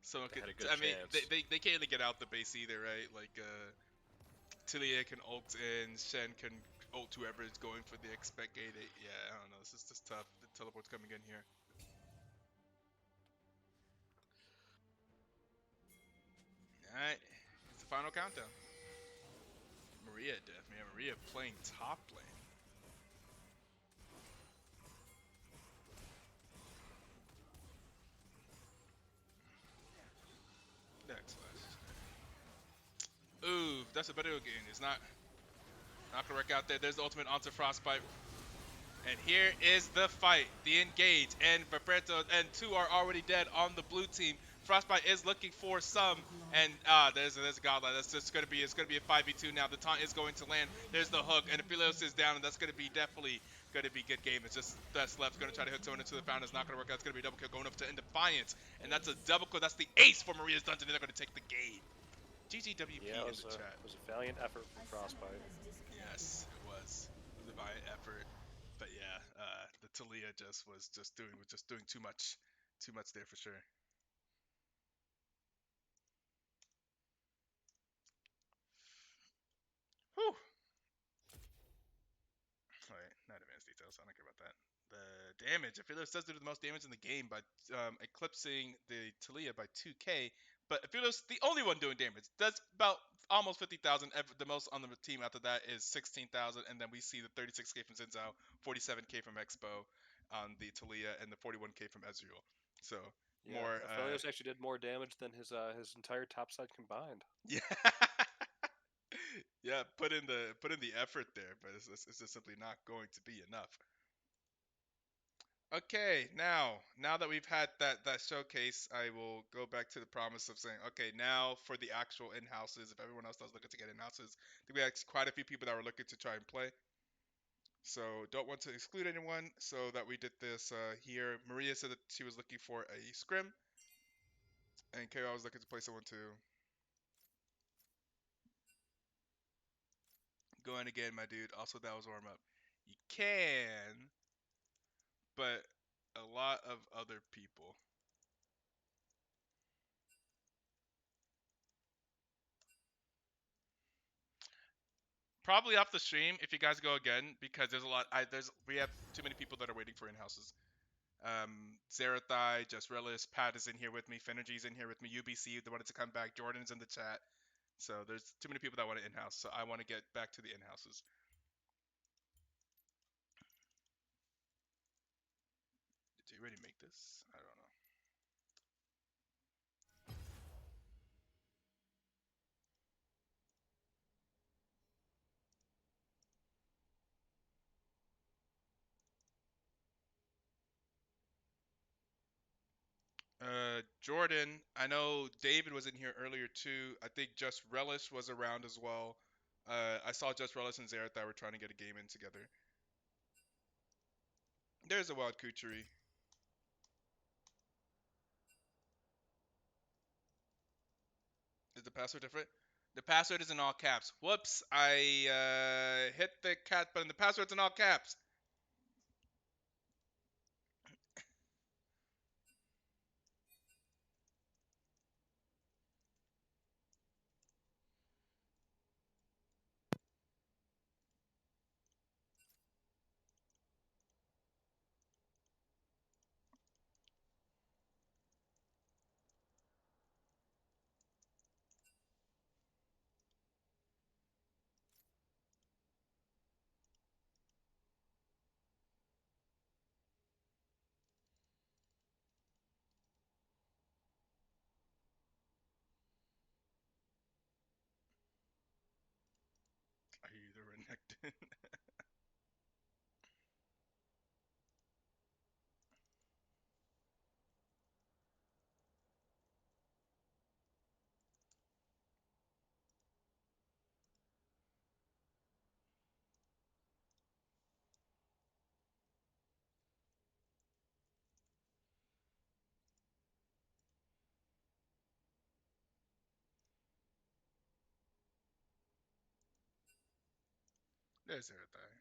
So they had a good I mean, chance. they can't really get out the base either, right? Like Tilia can ult in, Shen can ult whoever is going for the Expect Gate. Yeah, I don't know. This is just tough. The teleport's coming in here. Alright, it's the final countdown. Maria death, man. Maria playing top lane. Next. Ooh, that's a better game. It's not gonna work out there. There's the ultimate onto Frostbite. And here is the fight. The engage. And Vapreto and 2 are already dead on the blue team. Frostbite is looking for some. And there's a godlike. That's just gonna be a 5v2 now. The taunt is going to land. There's the hook. And Aphelios is down, and that's gonna be definitely gonna be good game. It's just that's left. Gonna try to hook someone into the fountain. It's not gonna work out. It's gonna be a double kill going up to Indefiance. And that's a double kill. That's the ace for Maria's Dungeon. They're gonna take the game. GGWP in the chat. It was a valiant effort from Frostbite. Yes, it was. It was a valiant effort. But yeah, the Talia was just doing too much there for sure. damage. Aphelios does do the most damage in the game by eclipsing the Talia by 2k. But Aphelios, the only one doing damage, does about almost 50,000. The most on the team after that is 16,000. And then we see the 36k from Zinzao, 47k from Expo on the Talia, and the 41k from Ezreal. So Yeah, more. Aphelios actually did more damage than his entire topside combined. Yeah. Yeah, put in the effort there, but it's just simply not going to be enough. Okay, now that we've had that showcase, I will go back to the promise of saying, okay, now for the actual in-houses. If everyone else does looking to get in-houses, I think we had quite a few people that were looking to try and play. So don't want to exclude anyone. So that we did this here. Maria said that she was looking for a scrim, and KO was looking to play someone too. Go in again, my dude. Also, that was warm up. You can, but a lot of other people. Probably off the stream if you guys go again, because there's a lot. We have too many people that are waiting for in-houses. Zerathai, Just Relis, Pat is in here with me, Fenergy's in here with me, UBC that wanted to come back, Jordan's in the chat. So there's too many people that want to in-house. So I want to get back to the in-houses. Did you already make this? I don't know. Jordan, I know David was in here earlier too. I think Just Relish was around as well. I saw Just Relish and Zerath that were trying to get a game in together. There's a wild Kuchari. Is the password different? The password is in all caps. Whoops, I hit the cat button. The password's in all caps. Are you the Renekton? There's Zerathai.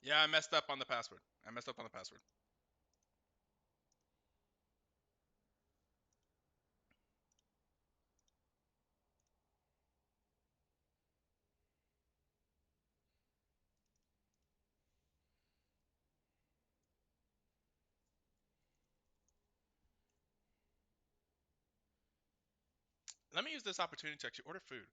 Yeah, I messed up on the password. I messed up on the password. Let me use this opportunity to actually order food.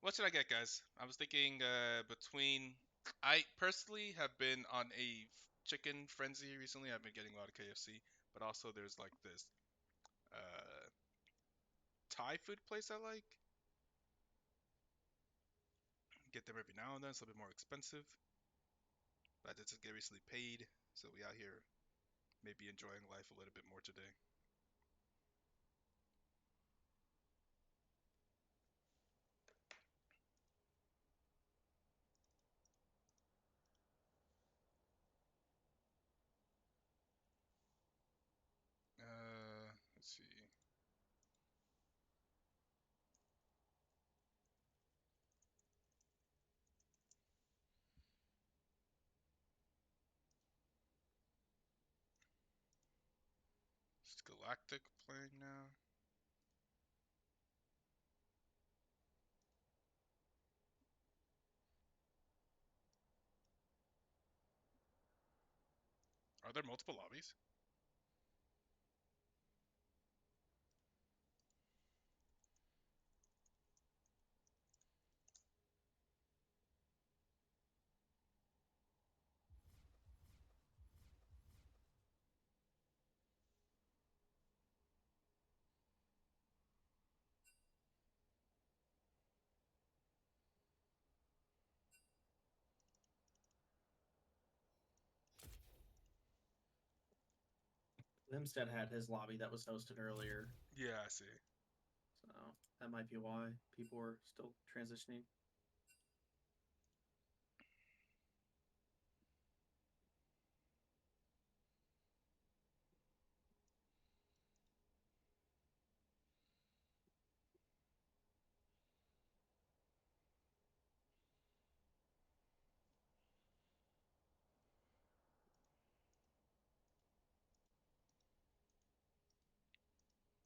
What should I get, guys? I was thinking between. I personally have been on a chicken frenzy recently. I've been getting a lot of KFC, but also there's like this uh, Thai food place I like. Get them every now and then. It's a little bit more expensive. But I just get recently paid, so we out here maybe enjoying life a little bit more today. Is Galactic playing now? Are there multiple lobbies? Hempstead had his lobby that was hosted earlier, Yeah, I see. so that might be why people were still transitioning.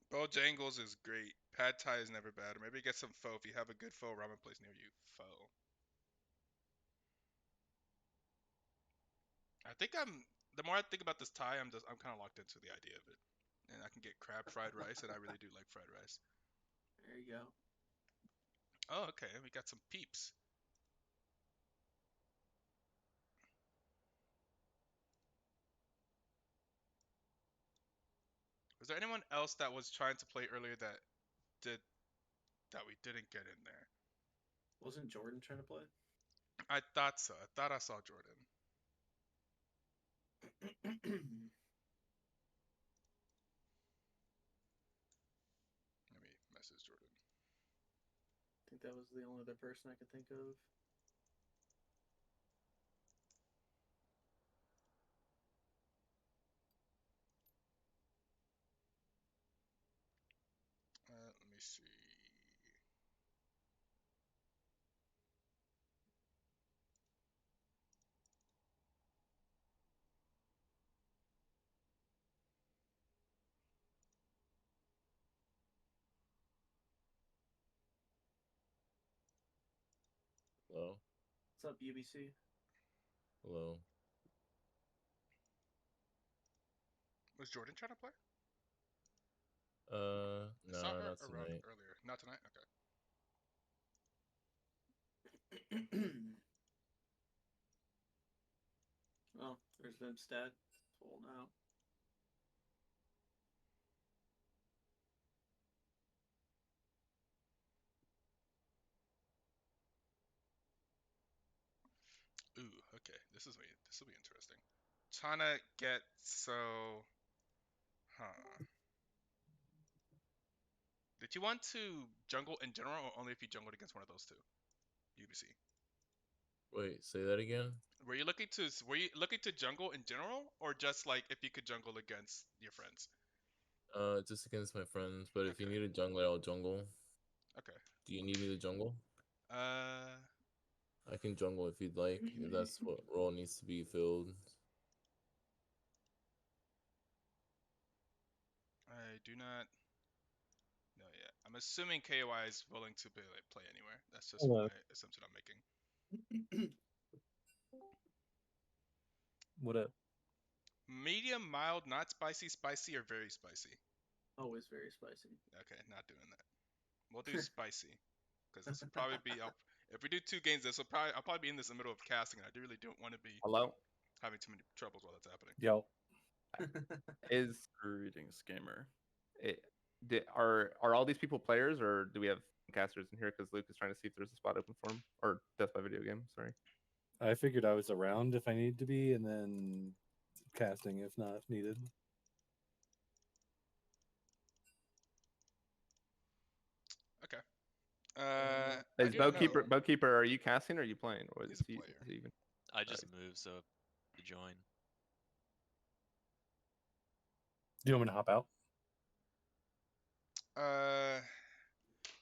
Bojangles is great. Pad Thai is never bad. Or maybe get some pho if you have a good pho ramen place near you. Pho. I think the more I think about this Thai, I'm kind of locked into the idea of it. And I can get crab fried rice, and I really do like fried rice. There you go. Oh, okay. We got some peeps. Was there anyone else that was trying to play earlier did that we didn't get in there? Wasn't Jordan trying to play? I thought so. I thought I saw Jordan. Let me message Jordan. I think that was the only other person I could think of. Let me see. Hello. What's up, UBC? Hello. Was Jordan trying to play? I No, saw her not around tonight. earlier. Not tonight? Okay. Oh, there's Hempstead. Full now. Ooh, okay. This will be interesting. Trying to get so, huh? Did you want to jungle in general, or only if you jungled against one of those two? UBC. Wait, say that again? Were you looking to jungle in general, or just like if you could jungle against your friends? Just against my friends, but if you Okay. need a jungler, I'll jungle. Okay. Do you need me to jungle? Uh, I can jungle if you'd like, if that's what role needs to be filled. I do not know yet. I'm assuming KOI is willing to play anywhere. That's just Hello. my assumption I'm making. What up? Medium, mild, not spicy, spicy, or very spicy. Always very spicy. Okay, not doing that. We'll do spicy, because this will probably be. If we do 2 games, I'll probably be in this in the middle of casting, and I really don't want to be Hello? having too many troubles while that's happening. Yo, Is greetings, gamer. Are all these people players, or do we have casters in here? Because Luke is trying to see if there's a spot open for him, or Death by Video Game. Sorry. I figured I was around if I needed to be, and then casting if not needed. Okay. Is I do know Bowkeeper? Are you casting or are you playing? Or he's a player. is he even? I just moved so to join. Do you want me to hop out?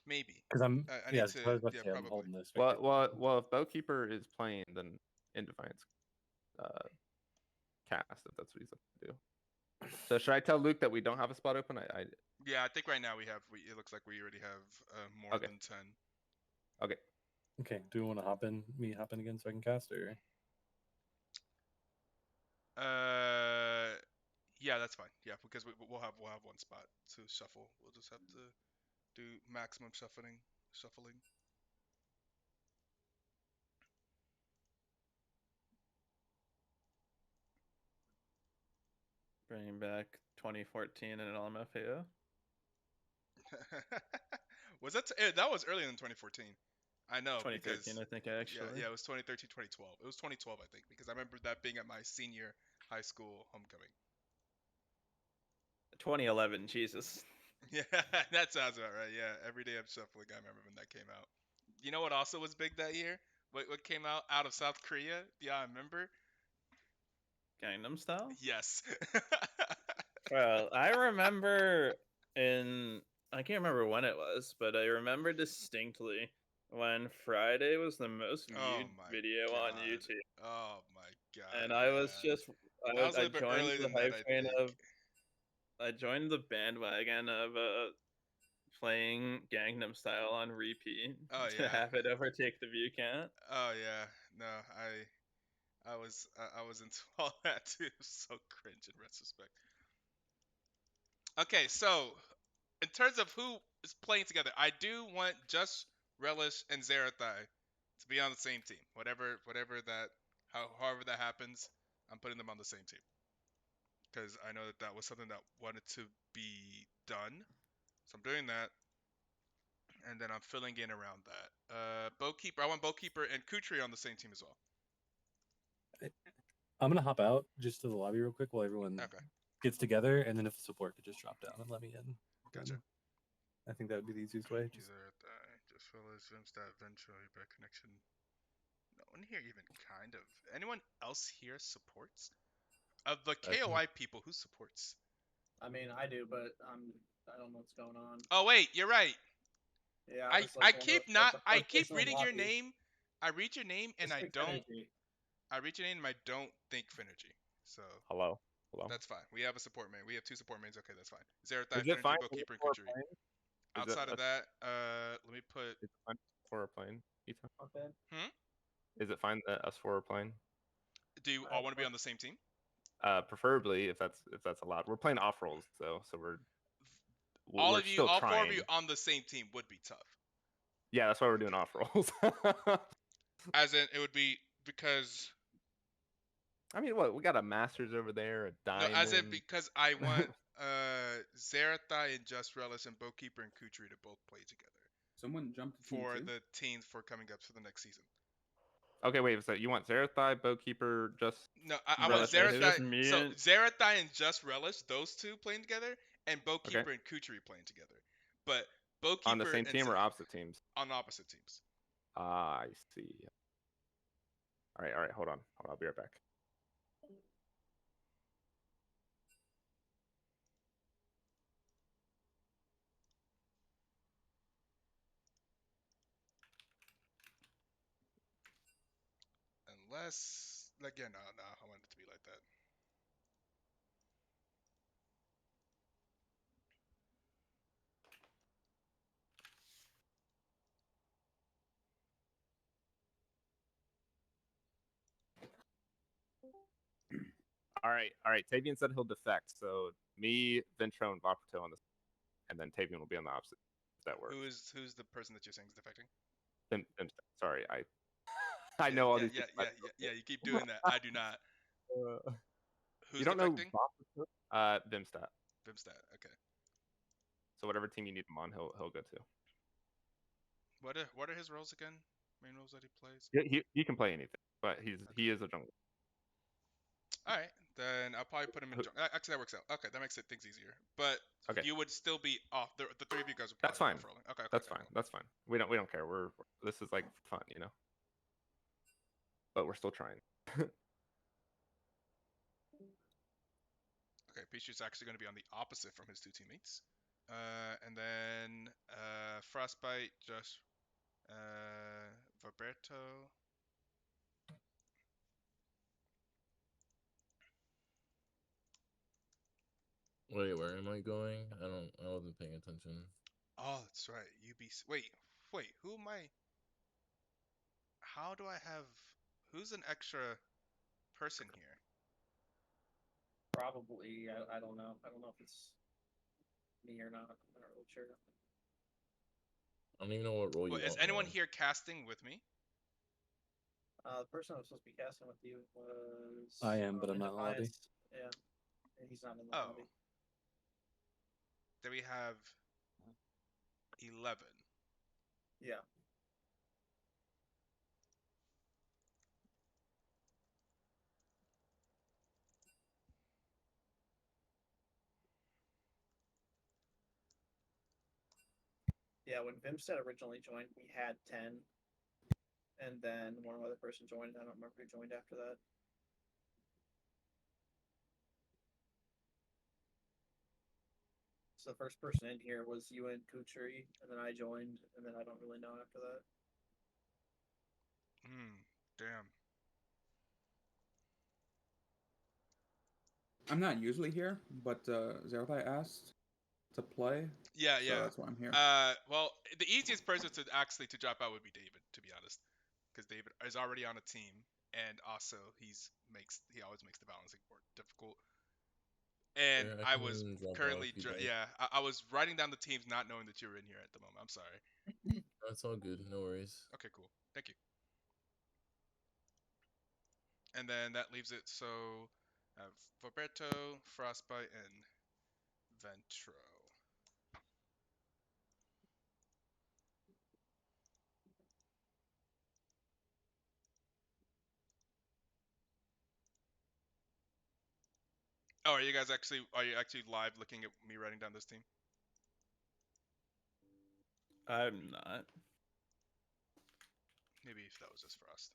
Maybe. Because I'm I yeah, need to. I was about to Yeah, say, I'm probably. holding this. Well, if Bowkeeper is playing, then in Defiance, cast if that's what he's up to do. So should I tell Luke that we don't have a spot open? I Yeah, I think right now it looks like we already have more Okay. than 10. okay. Okay, do we want to hop in again so I can cast, or Yeah, that's fine. Yeah, because we'll have one spot to shuffle. We'll just have to do maximum shuffling. Bringing back 2014 and an LMFAO. Was that was earlier than 2014? I know 2013, because I think actually. yeah, it was 2013, 2012. It was 2012, I think, because I remember that being at my senior high school homecoming. 2011, Jesus. Yeah, that sounds about right. Yeah, every day I'm shuffling. I remember when that came out. You know what also was big that year? What came out of South Korea? Yeah, I remember. Gangnam Style? Yes. Well, I remember I can't remember when it was, but I remember distinctly when Friday was the most Oh viewed my video on god. YouTube. Oh my god. And I was Yeah. just That was a I little bit joined earlier the than that, hype I train think. of I joined the bandwagon of playing Gangnam Style on repeat Oh to yeah. have it overtake the view count. Oh yeah. No, I was into all that too. It was so cringe in retrospect. Okay, so in terms of who is playing together, I do want Just Relish and Zerathai to be on the same team. Whatever that, however that happens, I'm putting them on the same team because I know that was something that wanted to be done. So I'm doing that, and then I'm filling in around that. Bowkeeper, I want Bowkeeper and Kutri on the same team as well. I'm gonna hop out just to the lobby real quick while everyone Okay, gets together, and then if the support could just drop down and let me in. gotcha. then I think that would be the easiest way. Just Zerathai, Just Relish, Vimstat, Venture, Back Connection. No one here even kind of. Anyone else here supports? Of the I can- KOI people, who supports? I mean, I do, but I don't know what's going on. Oh wait, you're right. Yeah, I was I like one of keep the, not the I first keep person in reading your lobby. name. I read your name and Just pick Synergy. I read your name and I don't think Finergy. So Hello. that's fine. We have a support main. We have two support mains. Okay, that's fine. Zerathai, Is it fine? Finergy, Bookkeeper, and Kuchuri. Outside of that, let me put. Is it fine for a plane? Ethan? Okay. Is it fine that us four are playing? Do you all want to be on the same team? Preferably if that's allowed. We're playing off rolls though, so we're All we're of you, still all trying. 4 of you on the same team would be tough. Yeah, that's why we're doing off rolls. As in, it would be because I mean, what we got a Masters over there, a no, Diamond. as in because I want Zerathai and Just Relish and Bookkeeper and Kutri to both play together Someone jumped to team for 2? the teams for coming up for the next season. Okay, wait. So you want Zerathai, Bowkeeper, just No, I want Relish and It Zerathai. was me So and- Zerathai and Just Relish, those two playing together, and Bowkeeper Okay. and Kutri playing together. But Bowkeeper on the same and team or opposite teams? on opposite teams. Ah, I see. All right. Hold on. I'll be right back. Unless, like, yeah, no, I want it to be like that. All right. Tavian said he'll defect, so me, Ventro, and Vakuto on this, and then Tavian will be on the opposite. If that works. Who's the person that you're saying is defecting? Sorry, I know all these. Yeah. You keep doing that. I do not. Who's You don't defecting? know Vimstat. Vimstat. Okay. So whatever team you need him on, he'll go to. What are his roles again? Main roles that he plays. He can play anything, but he is a jungle. All right, then I'll probably put him in. Actually, that works out. Okay, that makes things easier. But Okay. you would still be off. The 3 of you guys would That's probably fine. be off rolling. Okay, That's okay, fine. cool. That's fine. We don't care. This is like fun, you know. But we're still trying. Okay, Pichu's actually going to be on the opposite from his 2 teammates. And then Frostbite, just Roberto. Wait, where am I going? I wasn't paying attention. Oh, that's right. Wait. Who am I? How do I have? Who's an extra person here? Probably. I don't know. I don't know if it's me or not. I'm not really sure. I don't even know what role you Well, is want me anyone on. here casting with me? The person I was supposed to be casting with you was. I am, but I'm not in the lobby. Defiance. Yeah, and he's not in the Oh. lobby. Then we have 11. Yeah. Yeah, when Vimstead originally joined, we had 10. And then one other person joined. I don't remember who joined after that. So the first person in here was you and Kuchari, and then I joined, and then I don't really know after that. Damn. I'm not usually here, but Zeropai asked to play, Yeah, so yeah. that's why I'm here. Well, the easiest person to drop out would be David, to be honest, because David is already on a team, and also he always makes the balancing more difficult. And Sure, I was can drop out currently, if you'd like. I was writing down the teams, not knowing that you were in here at the moment. I'm sorry. That's all good. No worries. Okay, cool. Thank you. And then that leaves it so Roberto, Frostbite, and Ventro. Oh, are you actually live looking at me writing down this team? I'm not. Maybe if that was just Frost.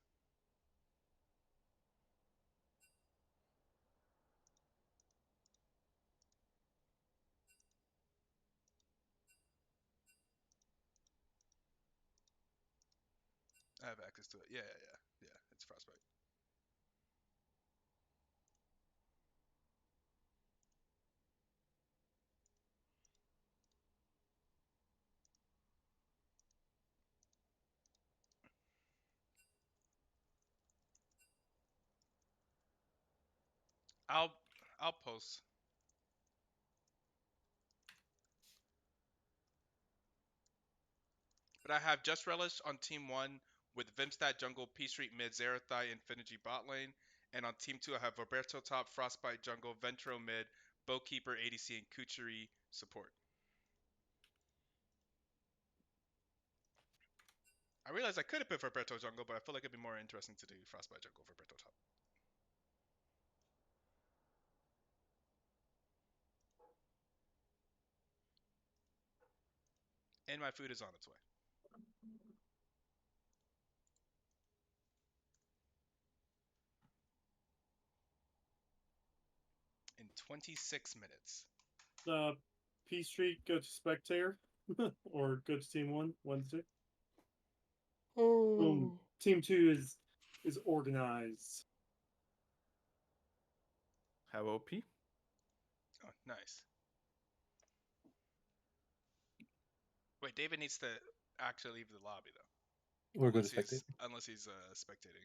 I have access to it. Yeah. It's Frostbite. I'll post. But I have Just Relish on team 1 with Vimstat jungle, P Street mid, Zerathai, Infinity bot lane. And on team 2 I have Roberto top, Frostbite jungle, Ventro mid, Bowkeeper, ADC, and Kuchari support. I realized I could have put Roberto jungle, but I feel like it'd be more interesting to do Frostbite jungle, Roberto top. And my food is on its way. In 26 minutes. P Street go to spectator or go to team 1 Wednesday. Team 2 is organized. How OP? Oh, nice. Wait, David needs to actually leave the lobby though. Or go to spectate. Unless he's spectating.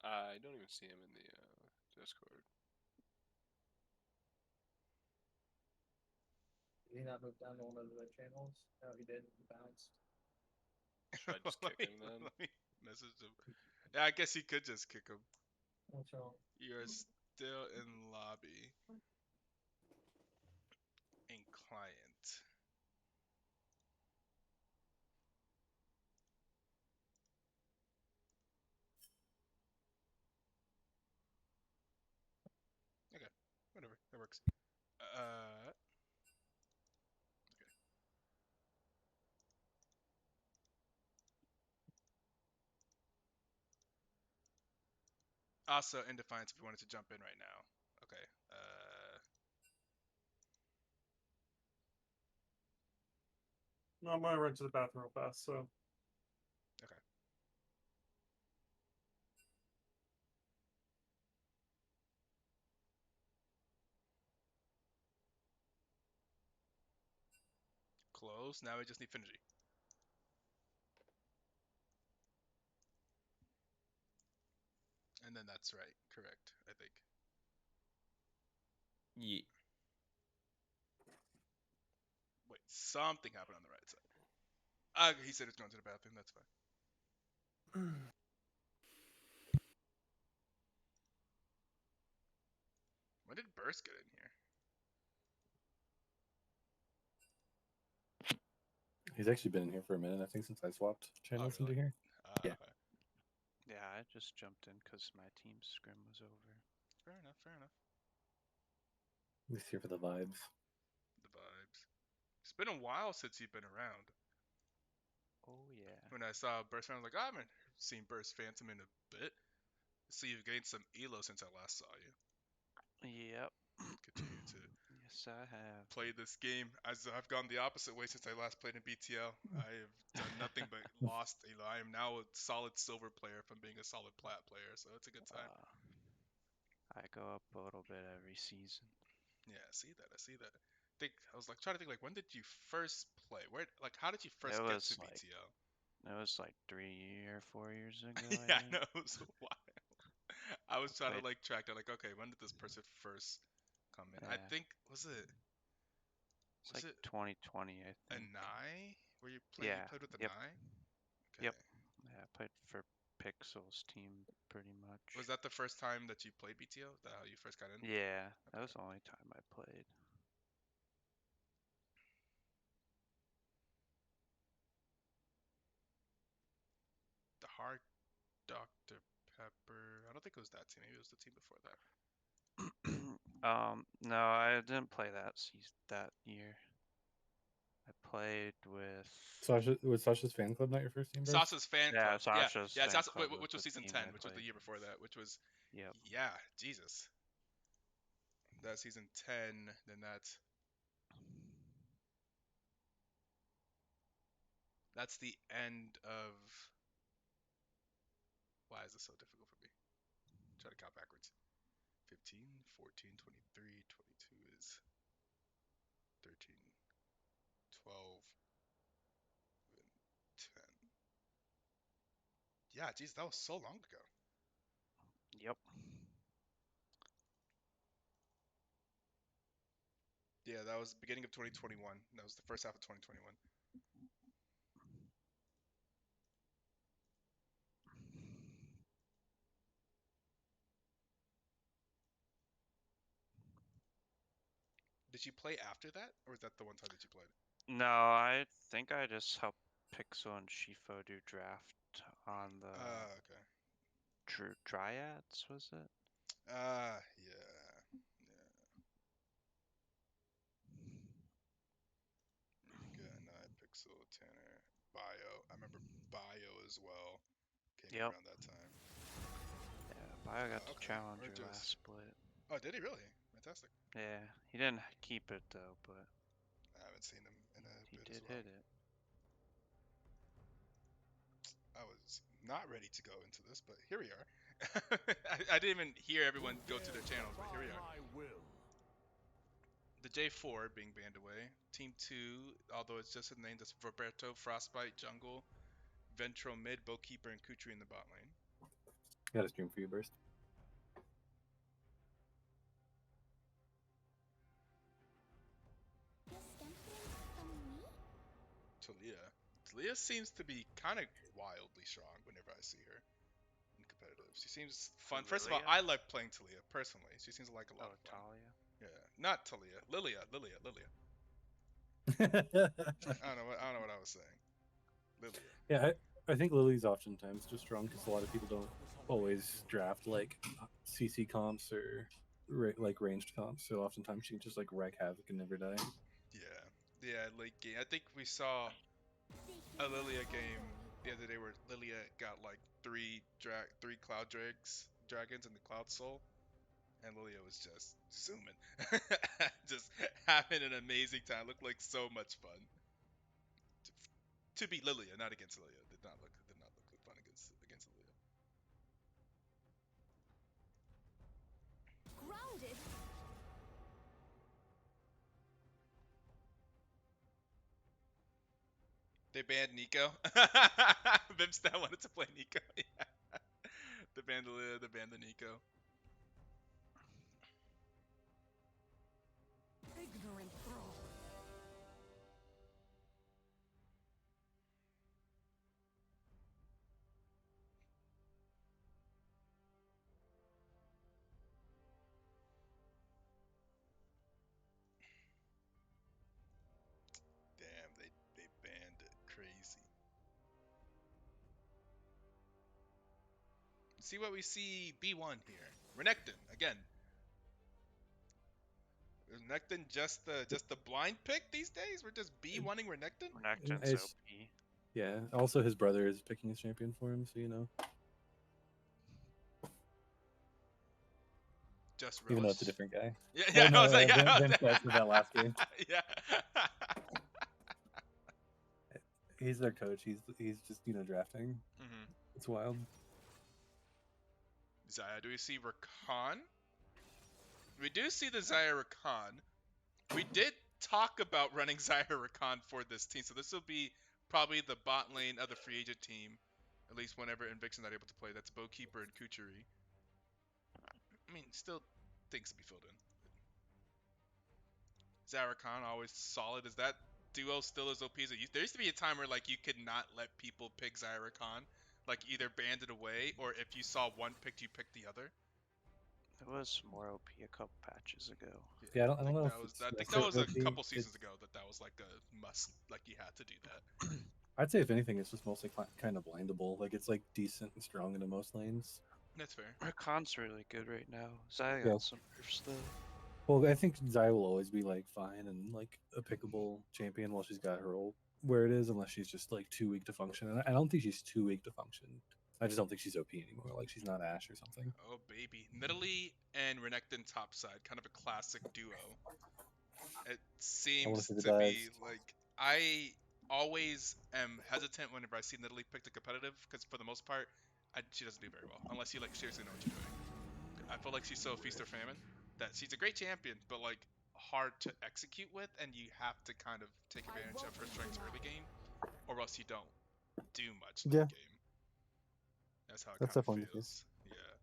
I don't even see him in the Discord. Did he not move down to one of the channels? No, he did. He bounced. Should I just kick him then? Let me message him. Yeah, I guess he could just kick him. What's wrong? You're still in lobby. In client. Okay, whatever. That works. Okay. Also, in Defiance, if you wanted to jump in right now. Okay. No, I'm gonna run to the bathroom real fast. So. Okay. close. Now we just need Finji. And then that's right. Correct, I think. Yeah. Wait, something happened on the right side. He said it's going to the bathroom. That's fine. When did Burst get in here? He's actually been in here for a minute, I think, since I swapped channels into really? here. Yeah. Okay. Yeah, I just jumped in because my team's scrim was over. Fair enough. Fair enough. He's here for the vibes. The vibes. It's been a while since you've been around. Oh yeah. When I saw Burst fan, I was like, I haven't seen Burst Phantom in a bit. So you've gained some elo since I last saw you. Yep. Continue to Yes, I have. play this game. As I've gone the opposite way since I last played in BTL. I have done nothing but lost elo. I am now a solid silver player from being a solid plat player, so it's a good time. I go up a little bit every season. Yeah, I see that. I was like trying to think, like, when did you first play? Where, like, how did you first get to BTL? It was like 3 or 4 years ago. Yeah, I think. know, it was a while. I was trying to played- like track down, like, okay, when did this person first come in? I Yeah. think was it It's like 2020, I a think. Nye? Where you played? Yeah. You played with the Yep. Nye? Okay. Yep. Yeah, I played for Pixel's team pretty much. Was that the first time that you played BTL? Is that how you first got in? Yeah, that was the only time I played. The Hard Dr. Pepper. I don't think it was that team. Maybe it was the team before that. No, I didn't play that year. I played with Sasha, was Sasha's fan club not your first team, Burst? Sasha's fan Yeah, club. Sasha's yeah, fan Sasha, club which was was the season team 10, I which was the played. year before that, which was Yep. yeah, Jesus. That's season 10. Then that's the end of. Why is this so difficult for me? Try to count backwards. 15, 14, 23, 22 is 13, 12, and 10. Yeah, geez, that was so long ago. Yep. Yeah, that was the beginning of 2021. That was the first half of 2021. Did you play after that, or was that the one time that you played? No, I think I just helped Pixel and Shifo do draft on the Okay. Dryads, was it? Yeah. Night, Pixel, Tanner, Bio. I remember Bio as well. Came Yep. around that time. Yeah, Bio got the Okay, challenger we're last split. Oh, did he really? Fantastic. Yeah, he didn't keep it though, but I haven't seen him in a he bit did as well. hit it. I was not ready to go into this, but here we are. I didn't even hear everyone go to their channels, but here we are. The J4 being banned away. Team 2, although it's just named as Roberto, Frostbite, Jungle, Ventro mid, Bowkeeper, and Kutri in the bot lane. Got a stream for you, Burst. Talia seems to be kind of wildly strong whenever I see her in competitive. She seems fun. First of all, I like playing Talia personally. She seems like a lot of fun. Talia? Yeah, not Talia. Lilia. I don't know what I was saying. Lilia. Yeah, I think Lily's oftentimes just strong because a lot of people don't always draft like CC comps or like ranged comps. So oftentimes she can just like wreak havoc and never die. Yeah, late game. I think we saw a Lilia game the other day where Lilia got like three cloud dragons in the cloud soul, and Lilia was just zooming, just having an amazing time. Looked like so much fun. To beat Lilia, not against Lilia, did not look fun against Lilia. Grounded. They banned Nico. Vimstat wanted to play Nico. Yeah. They banned the Nico. Ignorant thrall. Damn, they banned it. Crazy. See what we see B1 here. Renekton again. Is Renekton just the blind pick these days? We're just B1ing Renekton? Renekton's It's- OP. Yeah. Also, his brother is picking his champion for him, so you know. Just Even though Relish. it's a different guy. Yeah, Well, yeah. no, I was like, Vince said that last game. Yeah. He's their coach. He's just drafting. hmm It's wild. Zaya, do we see Rakan? We do see the Zaya Rakan. We did talk about running Zaya Rakan for this team, so this will be probably the bot lane of the free agent team, at least whenever Inviction's not able to play. That's Bowkeeper and Kuchari. I mean, still things to be filled in. Zaya Rakan always solid. Is that duo still as OP as it used? There used to be a time where like you could not let people pick Zaya Rakan, like either banned it away or if you saw one picked, you picked the other. It was more OP a couple patches ago. Yeah, I don't know That if was it's I think that was a necessarily couple OP. seasons ago that was like a must, like you had to do that. I'd say if anything, it's just mostly kind of blindable. Like it's like decent and strong into most lanes. That's fair. Rakan's really good right now. Zaya Yeah. got some nerfs though. Well, I think Zai will always be like fine and like a pickable champion while she's got her ult where it is, unless she's just like too weak to function. And I don't think she's too weak to function. I just don't think she's OP anymore. Like she's not Ash or something. Oh baby, Nidalee and Renekton topside, kind of a classic duo. It seems see the to be dives. like I always am hesitant whenever I see Nidalee picked a competitive because for the most part, she doesn't do very well unless you like seriously know what you're doing. I feel like she's so feast or famine that she's a great champion, but like hard to execute with, and you have to kind of take advantage of her strengths early game, or else you don't do much late Yeah. game. That's how it That's kind of definitely the case. feels. Yeah.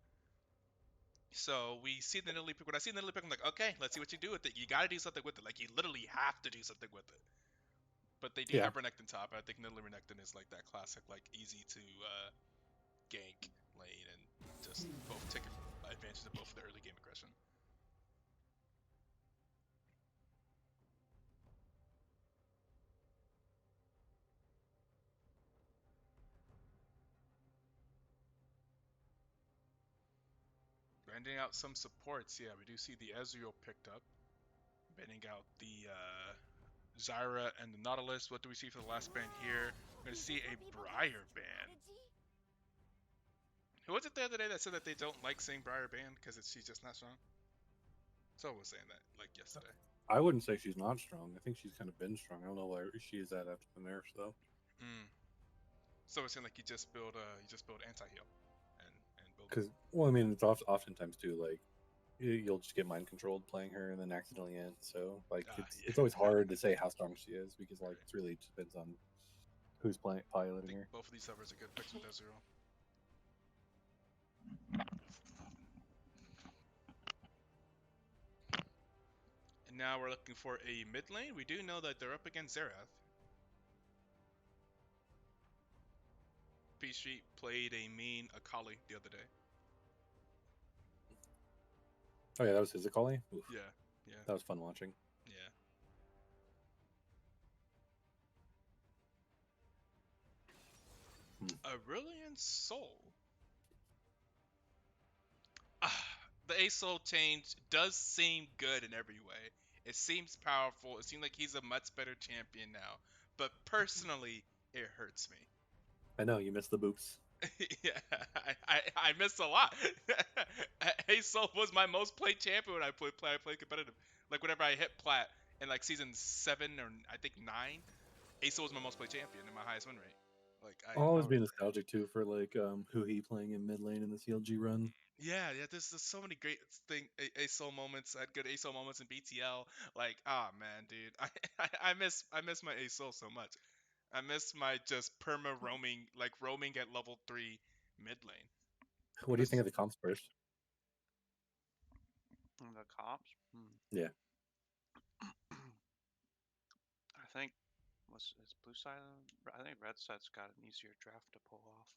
So we see the Nidalee pick. When I see the Nidalee pick, I'm like, okay, let's see what you do with it. You got to do something with it. Like you literally have to do something with it. But they do Yeah. have Renekton top. I think Nidalee Renekton is like that classic, like easy to gank lane and just both take advantage of both of the early game aggression. Banding out some supports. Yeah, we do see the Ezreal picked up. Banding out the Zyra and the Nautilus. What do we see for the last ban here? We're going to see a Briar ban. Who was it the other day that said that they don't like saying Briar ban because she's just not strong? Someone was saying that like yesterday. I wouldn't say she's not strong. I think she's kind of been strong. I don't know where she is at after the nerfs though. So it's saying like you just build anti-heal and build. Because well, I mean, it's oftentimes too like you'll just get mind controlled playing her and then accidentally end. So like it's always hard to say how strong she is because like it really depends on who's piloting her. Both of these servers are good picks with Ezreal. And now we're looking for a mid lane. We do know that they're up against Xerath. P Street played a mean Akali the other day. Oh yeah, that was his Akali. Oof. Yeah, yeah. That was fun watching. Yeah. Aurelian Soul. The A Soul change does seem good in every way. It seems powerful. It seems like he's a much better champion now. But personally, it hurts me. I know you missed the boops. Yeah, I missed a lot. A Soul was my most played champion when I played competitive. Like whenever I hit plat in like season 7 or I think 9, A Soul was my most played champion and my highest win rate. Like I'll always be nostalgic too for like who he playing in mid lane in the CLG run. Yeah, there's so many great A Soul moments. I had good A Soul moments in BTL. Like, ah man, dude, I miss my A Soul so much. I miss my just perma roaming, like roaming at level 3 mid lane. What do you think of the comps first? The comps? Yeah. I think is blue side. I think red side's got an easier draft to pull off.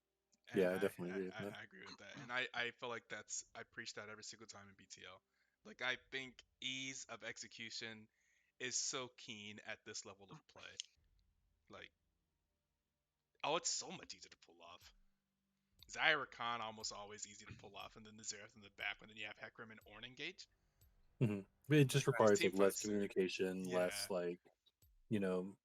And Yeah, I definitely agree with that. I agree with that. And I feel like I preach that every single time in BTL. Like, I think ease of execution is so keen at this level of play. Like, oh, it's so much easier to pull off. Zyra Khan almost always easy to pull off, and then the Zereth in the back, and then you have Hecarim and Ornn engage. But it just requires team like less fights. communication, Yeah. less like, you know,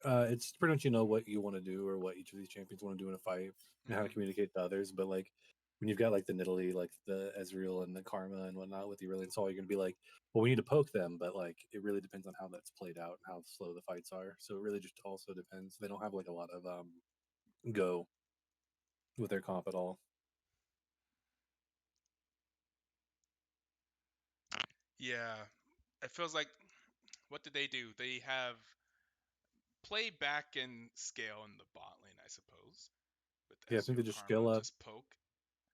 it's pretty much what you want to do or what each of these champions want to do in a fight and how to communicate to others. But like when you've got like the Nidalee, like the Ezreal and the Karma and whatnot with the Aurelion Sol, you're gonna be like, well, we need to poke them, but like it really depends on how that's played out and how slow the fights are. So it really just also depends. They don't have like a lot of go with their comp at all. Yeah, it feels like, what did they do? They have play back and scale in the bot lane, I suppose. With Yeah, I think they Ezreal, just Karma, scale up, just poke.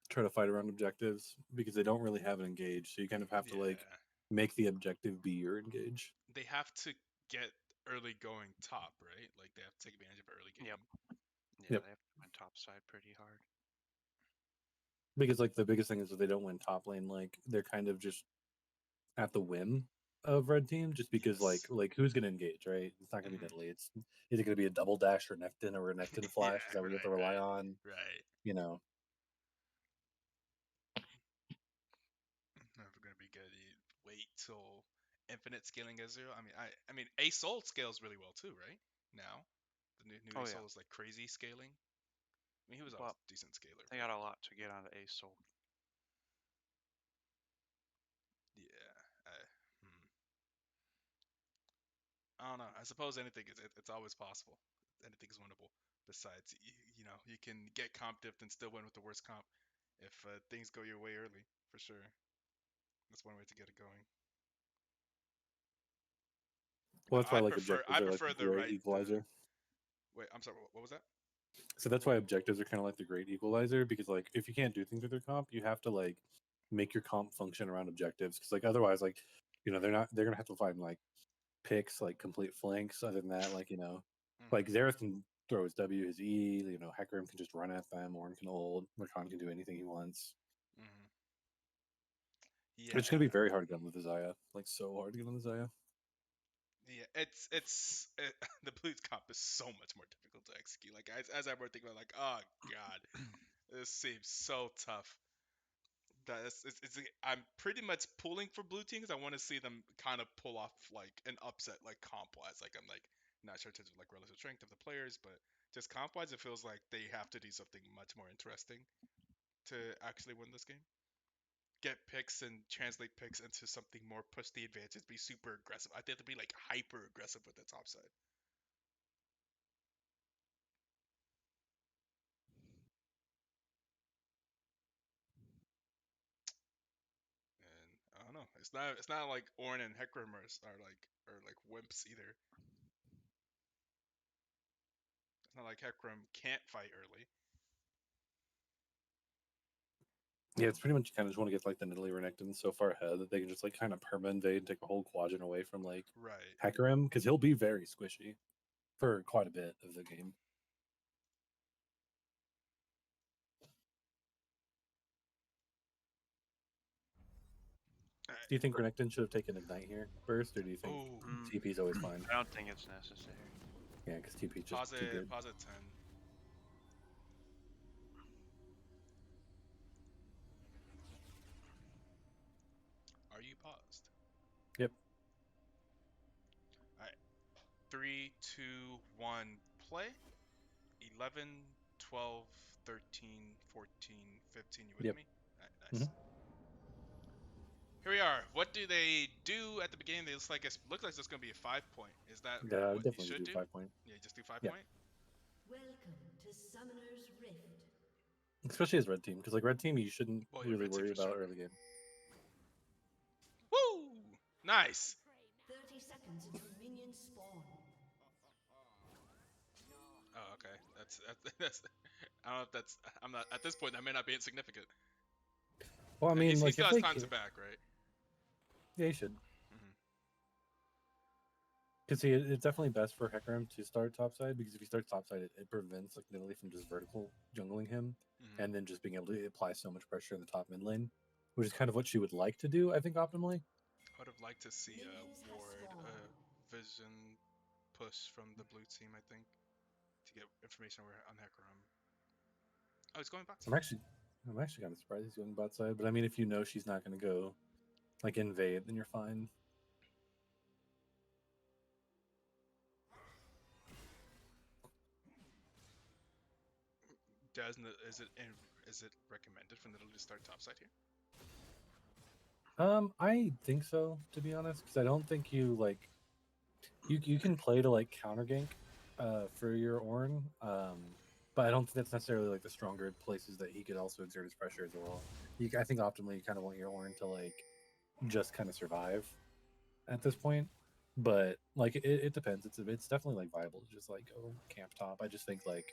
try to fight around objectives because they don't really have an engage. So you kind of have to like make the objective be your engage. They have to get early going top, right? Like they have to take advantage of early game. Yep. Yeah, they have to win top side pretty hard. Because like the biggest thing is if they don't win top lane, like they're kind of just at the whim of red team, just because like who's gonna engage, right? It's not gonna be Nidalee. It's either gonna be a double dash or Nectin or a Nectin flash. Is that what you have to rely on? Right. You know. Never gonna be good. You wait till infinite scaling Ezreal. I mean, A Soul scales really well too, right? Now, the new A Soul is like crazy scaling. I mean, he was always a decent scaler. They got a lot to get out of A Soul. Yeah. I don't know. I suppose anything it's always possible. Anything is winnable. Besides, you can get comp dipped and still win with the worst comp if things go your way early, for sure. That's one way to get it going. Well, that's why like prefer objectives are like the great equalizer. Wait, I'm sorry. What was that? So that's why objectives are kind of like the great equalizer, because like if you can't do things with your comp, you have to like make your comp function around objectives, because like otherwise, like they're gonna have to find like picks, like complete flanks. Other than that, like like Xerath can throw his W, his E. Hecarim can just run at them. Ornn can ult. Rakan can do anything he wants. Yeah. It's gonna be very hard to get on with Zaya. Like so hard to get on the Zaya. Yeah, the Blues comp is so much more difficult to execute. Like as I were thinking about, like, oh god, this seems so tough. I'm pretty much pulling for blue team because I want to see them kind of pull off like an upset, like comp wise. Like I'm like not sure in terms of like relative strength of the players, but just comp wise, it feels like they have to do something much more interesting to actually win this game. Get picks and translate picks into something more, push the advantage, be super aggressive. I think they'd be like hyper aggressive with the top side. And I don't know. It's not like Ornn and Hecarim are like wimps either. It's not like Hecarim can't fight early. Yeah, it's pretty much you kind of just want to get like the Nidalee Renekton so far ahead that they can just like kind of perma invade and take a whole quadrant away from like Hecarim, because he'll be very squishy for quite a bit of the game. Do you think Renekton should have taken Ignite here first, or do you think TP's always fine? I don't think it's necessary. Yeah, because TP's just too good. Pause at 10. Are you paused? Yep. Alright. 3, 2, 1, play. 11, 12, 13, 14, 15. You with me? Alright, nice. Here we are. What do they do at the beginning? It looks like it's there's going to be a 5-point. Is that what you should do? 5-point. Yeah, just do 5-point. Welcome to Summoner's Rift. Especially as red team, because like red team, you shouldn't really worry about early game. Woo! Nice. 30 seconds until minions spawn. Oh, okay. That's. I don't know if that's. I'm not at this point. That may not be insignificant. Well, I mean, he like still if has they time to can, back, right? yeah, you should. Mhm. Because see, it's definitely best for Hecarim to start topside because if he starts topside, it prevents like Nidalee from just vertical jungling him Mhm. and then just being able to apply so much pressure in the top mid lane, which is kind of what she would like to do, I think, optimally. I would have liked to see a ward, vision push from the blue team. I think to get information on Hecarim. Oh, he's going back. I'm actually, I'm actually kind of surprised he's going bot side, but I mean, if you know she's not going to go like invade, then you're fine. Is it recommended for Nidalee to start topside here? I think so, to be honest, because I don't think you like you can play to like counter gank for your Ornn, but I don't think that's necessarily like the stronger places that he could also exert his pressure as well. I think optimally you kind of want your Ornn to like just kind of survive at this point, but like it depends. It's definitely like viable to just like go camp top. I just think like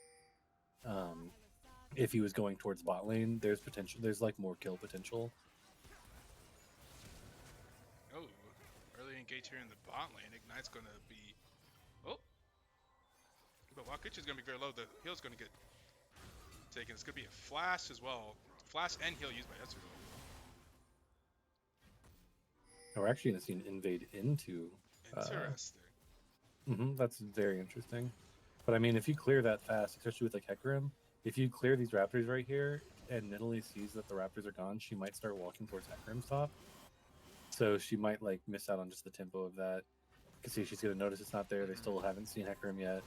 if he was going towards bot lane, there's potential. There's like more kill potential. Oh, early engage here in the bot lane. Ignite's gonna be. Oh, but while Kitchen's gonna be very low, the heal's gonna get taken. It's gonna be a flash as well. Flash and heal used by Yasuo. We're actually going to see an invade into. Interesting. That's very interesting. But I mean, if you clear that fast, especially with like Hecarim, if you clear these Raptors right here, and Nidalee sees that the Raptors are gone, she might start walking towards Hecarim's top. So she might like miss out on just the tempo of that. Because see, she's gonna notice it's not there. They still haven't seen Hecarim yet.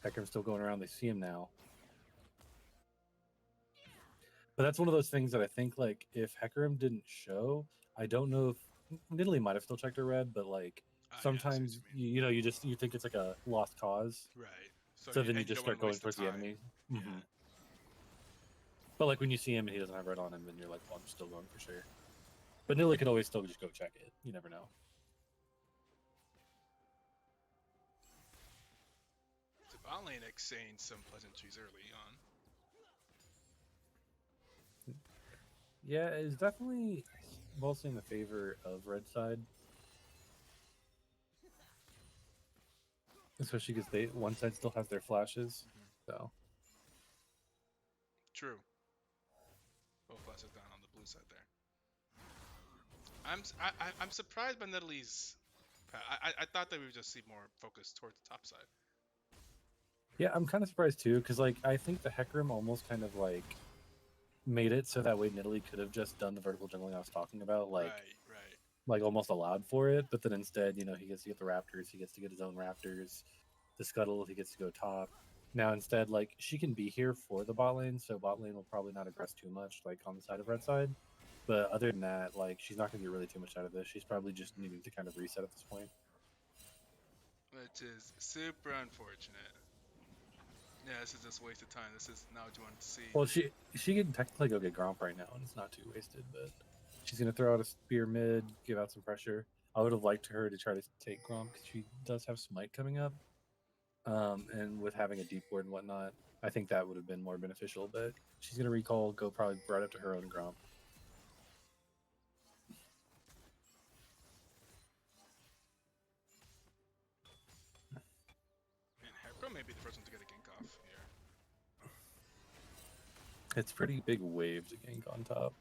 Hecarim's still going around. They see him now. But that's one of those things that I think like if Hecarim didn't show, I don't know if Nidalee might have still checked her red, but like sometimes you know you think it's like a lost cause. Right. So then you and just don't wanna start going waste towards the time. enemy. But like when you see him and he doesn't have red on him, then you're like, well, I'm still going for sure. But Nidalee could always still just go check it. You never know. The bot lane exchanged some pleasantries early on. Yeah, it's definitely mostly in the favor of red side. Especially because one side still has their flashes. So True. Both flashes down on the blue side there. I'm surprised by Nidalee's. I thought that we would just see more focus towards the top side. yeah, I'm kind of surprised too, because like I think the Hecarim almost kind of like made it so that way Nidalee could have just done the vertical jungling I was talking about, like Right. like almost allowed for it, but then instead, you know, he gets to get the Raptors, he gets to get his own Raptors, the Scuttle, he gets to go top. Now instead, like she can be here for the bot lane, so bot lane will probably not aggress too much, like on the side of red side. But other than that, like she's not going to get really too much out of this. She's probably just needing to kind of reset at this point. Which is super unfortunate. Yeah, this is just wasted time. This is not what you want to see. Well, she can technically go get Gromp right now, and it's not too wasted. But she's going to throw out a spear mid, give out some pressure. I would have liked her to try to take Gromp because she does have Smite coming up. And with having a deep ward and whatnot, I think that would have been more beneficial. But she's going to recall, go probably right up to her own Gromp. And Hecarim may be the first one to get a gank off here. It's pretty big wave to gank on top.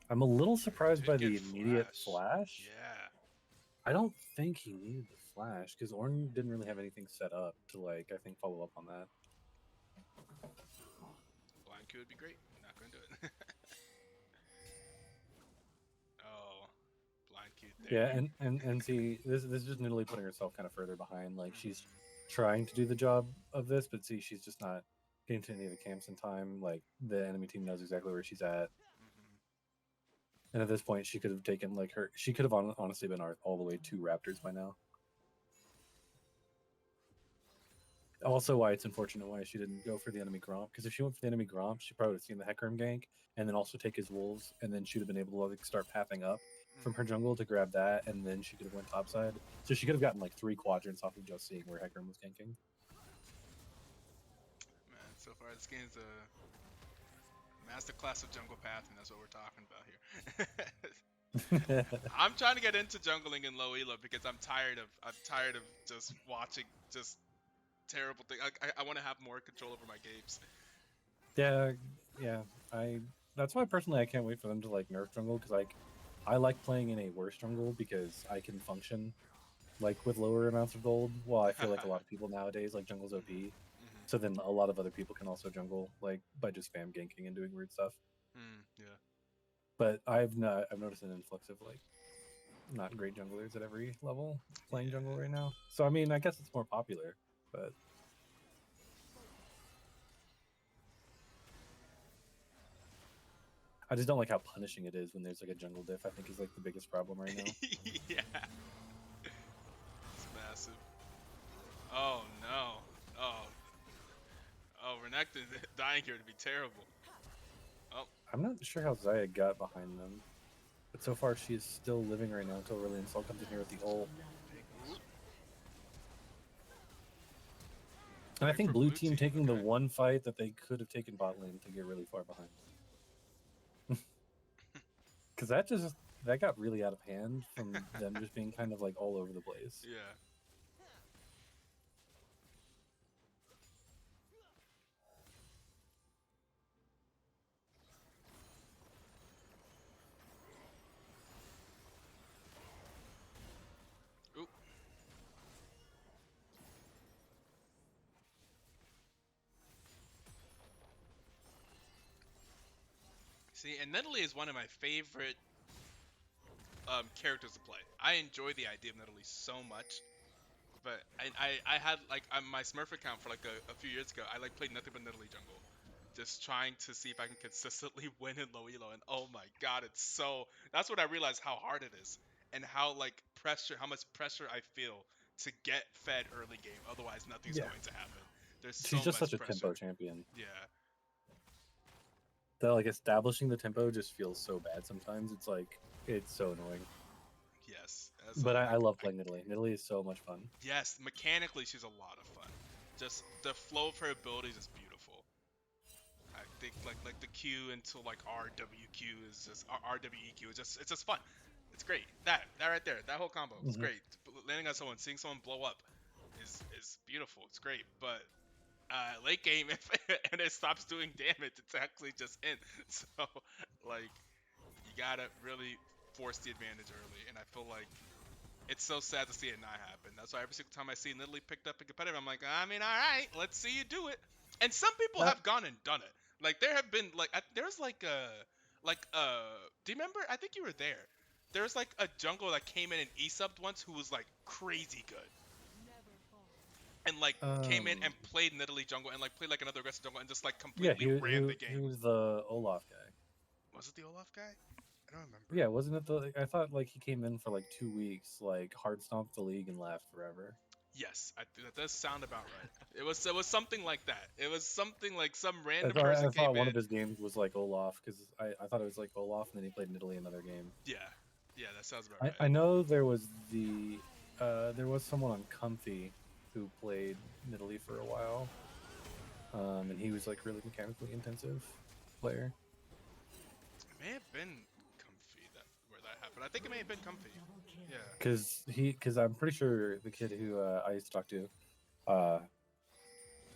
I'm a little surprised by the immediate flash. Yeah. I don't think he needed the flash because Ornn didn't really have anything set up to like I think follow up on that. Blind Q would be great. Not gonna do it. Oh, blind Q there. Yeah, and see this is just Nidalee putting herself kind of further behind. Like she's trying to do the job of this, but see she's just not getting to any of the camps in time. Like the enemy team knows exactly where she's at. And at this point, she could have taken like her. She could have honestly been all the way to Raptors by now. Also, why it's unfortunate why she didn't go for the enemy Gromp, because if she went for the enemy Gromp, she probably would have seen the Hecarim gank and then also take his wolves, and then she'd have been able to like start pathing up from her jungle to grab that, and then she could have went topside. So she could have gotten like 3 quadrants off of just seeing where Hecarim was ganking. Man, so far this game's a masterclass of jungle path, and that's what we're talking about here. I'm trying to get into jungling in low elo because I'm tired of just watching just terrible things. I want to have more control over my games. Yeah. That's why personally I can't wait for them to like nerf jungle, because like I like playing in a worse jungle because I can function like with lower amounts of gold. Well, I feel like a lot of people nowadays like jungle's OP. So then a lot of other people can also jungle like by just spam ganking and doing weird stuff. Yeah. But I've noticed an influx of like not great junglers at every level playing jungle right now. So I mean, I guess it's more popular, but I just don't like how punishing it is when there's like a jungle diff. I think is like the biggest problem right now. Yeah. It's massive. Oh no. Oh, Renekton dying here to be terrible. Oh. I'm not sure how Zaya got behind them, but so far she is still living right now until Really Insult comes in here with the ult. And I think blue team taking the one fight that they could have taken bot lane to get really far behind. Because that got really out of hand from them just being kind of like all over the place. Yeah. Oop. See, and Nidalee is one of my favorite characters to play. I enjoy the idea of Nidalee so much. But I had like my Smurf account for like a few years ago. I like played nothing but Nidalee jungle, just trying to see if I can consistently win in low elo. And oh my god, it's so. That's when I realized how hard it is, and how how much pressure I feel to get fed early game. Otherwise, nothing's going to happen. There's so She's just much such a pressure. tempo champion. Yeah. That like establishing the tempo just feels so bad sometimes. It's so annoying. Yes. But I love playing Nidalee. Nidalee is so much fun. Yes, mechanically she's a lot of fun. Just the flow of her abilities is beautiful. I think like the Q into like RWQ is just RWEQ is just it's just fun. It's great. That right there, that whole combo is great. Landing on someone, seeing someone blow up is beautiful. It's great. But late game and it stops doing damage, it's actually just in. So like you gotta really force the advantage early, and I feel like it's so sad to see it not happen. That's why every single time I see Nidalee picked up in competitive, I'm like, I mean, all right, let's see you do it. And some people have gone and done it. Like there have been there's do you remember? I think you were there. There's like a jungle that came in and e-subbed once who was like crazy good. And like came in and played Nidalee jungle and like played like another aggressive jungle and just like completely ran the game. He was the Olaf guy. Was it the Olaf guy? I don't remember. Yeah, wasn't it I thought like he came in for like 2 weeks, like hard stomped the league and left forever. Yes, that does sound about right. It was something like that. It was something like some random I person came thought one in. of his games was like Olaf, because I thought it was like Olaf, and then he played Nidalee another game. Yeah, that sounds about right. I know there was there was someone on Comfy who played Nidalee for a while, and he was like really mechanically intensive player. It may have been Comfy where that happened. I think it may have been Comfy. Yeah. Because I'm pretty sure the kid who I used to talk to,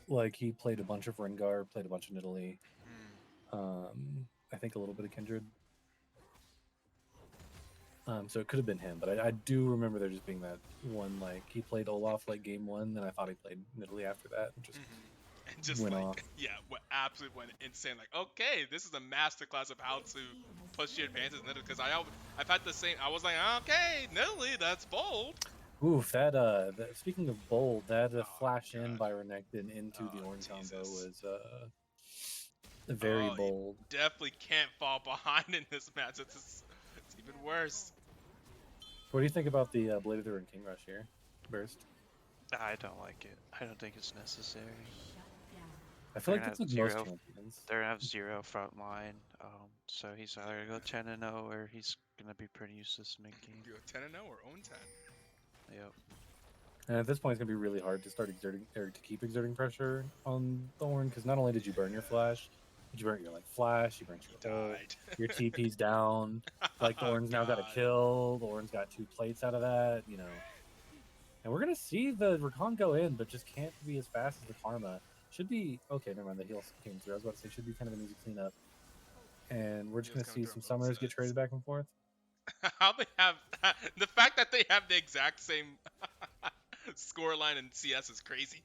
like he played a bunch of Rengar, played a bunch of Nidalee. I think a little bit of Kindred. So it could have been him, but I do remember there just being that one, like he played Olaf like game 1, then I thought he played Nidalee after that, and just went off. Yeah, absolutely went insane. Like, okay, this is a masterclass of how to push your advances in Nidalee. Because I've had the same. I was like, okay, Nidalee, that's bold. Oof, speaking of bold, that flash in by Renekton into the orange combo was very bold. You definitely can't fall behind in this match. It's even worse. What do you think about the Blade of the Ruin King Rush here? Burst? I don't like it. I don't think it's necessary. I feel like that's like most champions. They're gonna have 0 front line. So he's either gonna go 10-0 or he's gonna be pretty useless mid game. You go 10-0 or 0-10. Yep. And at this point, it's gonna be really hard to start exerting or to keep exerting pressure on Thorn because not only did you burn your flash, but you burnt your flash, you burnt your ult, Died. your TP's down. Like Thorn's now got a God. kill. Thorn's got 2 plates out of that. And we're gonna see the Recon go in, but just can't be as fast as the Karma. Should be okay. Never mind. The heal came through. I was about to say should be kind of an easy cleanup. And we're just Heals gonna coming see through some on both summoners get sides. traded back and forth. How they have the fact that they have the exact same score line in CS is crazy.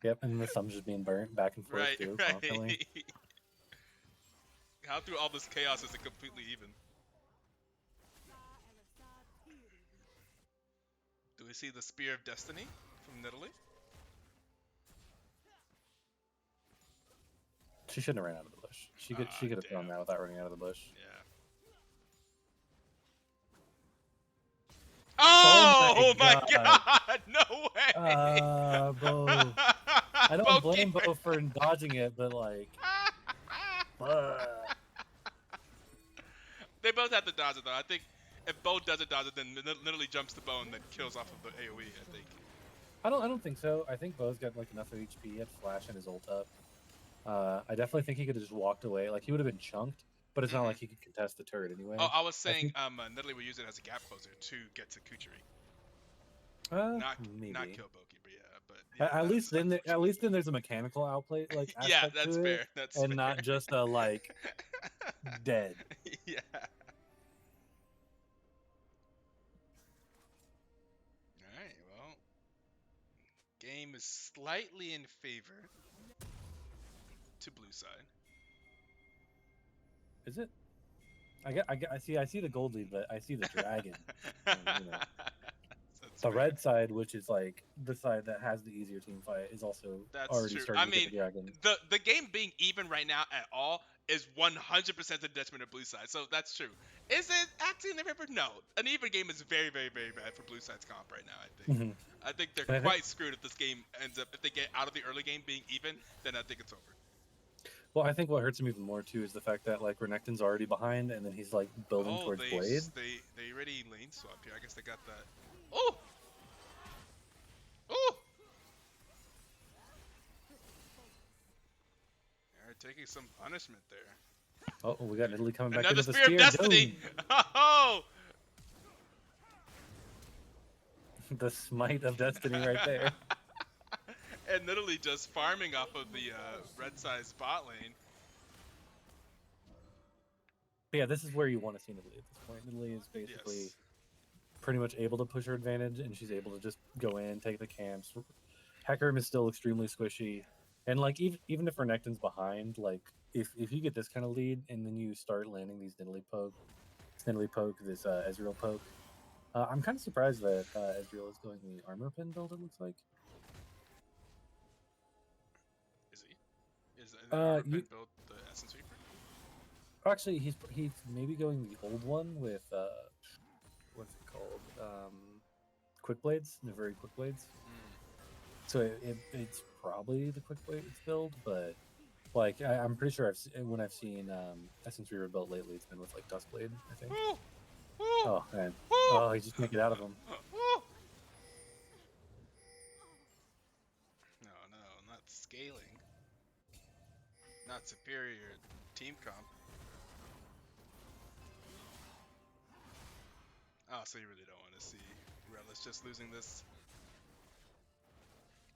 Yep, and the thumb's just being burnt back and forth Right, too, right. constantly. How through all this chaos is it completely even? Do we see the Spear of Destiny from Italy? She shouldn't have ran out of the bush. She could have thrown that without running out of the bush. Yeah. Oh, my god! No way! Bo. I don't blame Bo for dodging it, but They both have to dodge it though. I think if Bo doesn't dodge it, then literally jumps the Bo and then kills off of the AoE, I think. I don't think so. I think Bo's got enough of HP. He had flash and his ult up. I definitely think he could have just walked away. He would have been chunked, but it's not like he could contest the turret anyway. Oh, I was saying Nidalee would use it as a gap closer to get to Kuchari. Maybe. Not kill Boki, but yeah. But at least then there's a mechanical outplay aspect yeah, that's to fair. it, That's and fair. not just a dead. Yeah. Alright, well. Game is slightly in favor to blue side. Is it? I see the gold lead, but I see the dragon. The red side, which is the side that has the easier team fight, is also already starting to get the dragon. The game being even right now at all is 100% the detriment of blue side, so that's true. Is it actually in their favor? No. An even game is very, very, very bad for blue side's comp right now, I think. I think they're quite screwed if this game ends up, if they get out of the early game being even, then I think it's over. Well, I think what hurts him even more too is the fact that Renekton's already behind, and then he's building towards Blade. They already lane swap here. I guess they got that. Oh! Oh! They're taking some punishment there. Oh, we got Italy coming back Another into the Spear of Destiny! Oh! The smite of destiny right there. And literally just farming off of the red side spot lane. But yeah, this is where you want to see Nidalee at this point. Nidalee is basically pretty much able to push her advantage, and she's able to just go in, take the camps. Hecarim is still extremely squishy, and even if Renekton's behind, if you get this kind of lead and then you start landing these Nidalee poke, this Ezreal poke, I'm kind of surprised that Ezreal is going the armor pin build. It looks like. Is he? Is the armor pin build the Essence Reaper? Actually, he's maybe going the old one with what's it called? Quick Blades, Naviri Quick Blades. So it's probably the Quick Blades build, but I'm pretty sure when I've seen Essence Reaper built lately, it's been with Duskblade, I think. Oh man! Oh, he just can't get out of them. No, not scaling. Not superior team comp. Oh, so you really don't want to see Relish just losing this.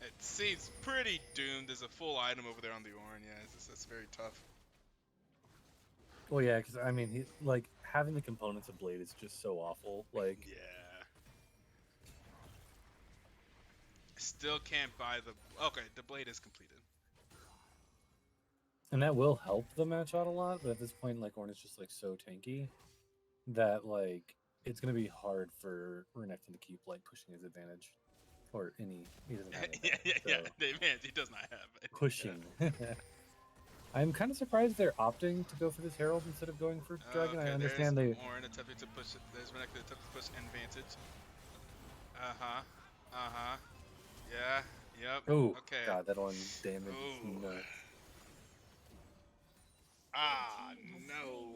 It seems pretty doomed. There's a full item over there on the Ornn. Yeah, it's very tough. Well, yeah, because I mean, having the components of Blade is just so awful. Yeah. Still can't buy the. Okay, the Blade is completed. And that will help the match out a lot, but at this point, Ornn is just so tanky that it's gonna be hard for Renekton to keep pushing his advantage, or he doesn't have Man, he does not have it. Pushing. I'm kind of surprised they're opting to go for this Herald instead of going for Dragon. I understand there's Ornn attempting to push. There's Renekton attempting to push advantage. Yeah. Yep. Oh, okay. God, that one damage. No. Ah, no.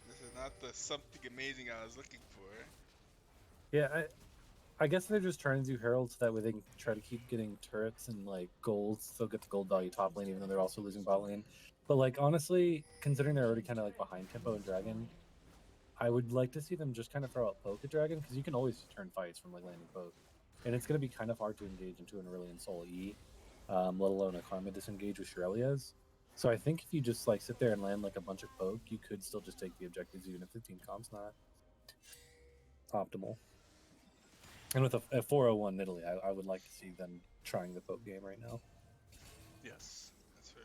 This is not the something amazing I was looking for. Yeah, I guess they're just trying to do heralds so that way they can try to keep getting turrets and like golds. They'll get the gold value top lane, even though they're also losing bot lane. But like honestly, considering they're already kind of like behind tempo and dragon, I would like to see them just kind of throw out poke at dragon because you can always turn fights from like landing poke, and it's going to be kind of hard to engage into an Aurelion Soul E, let alone a Karma disengage with Shirelia's. So I think if you just like sit there and land like a bunch of poke, you could still just take the objectives even if the team comp's not optimal. And with a 401 Italy, I would like to see them trying the poke game right now. Yes, that's fair.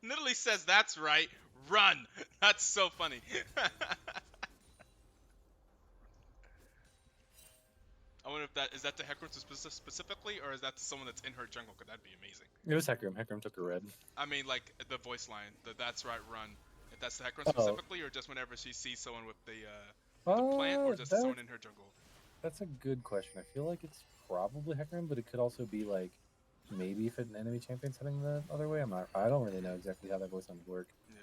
Ooh. Nidalee says that's right. Run. That's so funny. I wonder if that is that to Hecarim specifically, or is that to someone that's in her jungle? Cause that'd be amazing. It was Hecarim. Hecarim took a red. I mean, like the voice line, the "That's right, run." If that's to Hecarim Oh. specifically, or just whenever she sees someone with the plant, or just someone in her jungle. That's a good question. I feel like it's probably Hecarim, but it could also be like maybe if an enemy champion's heading the other way. I don't really know exactly how that voice lines work. Yeah.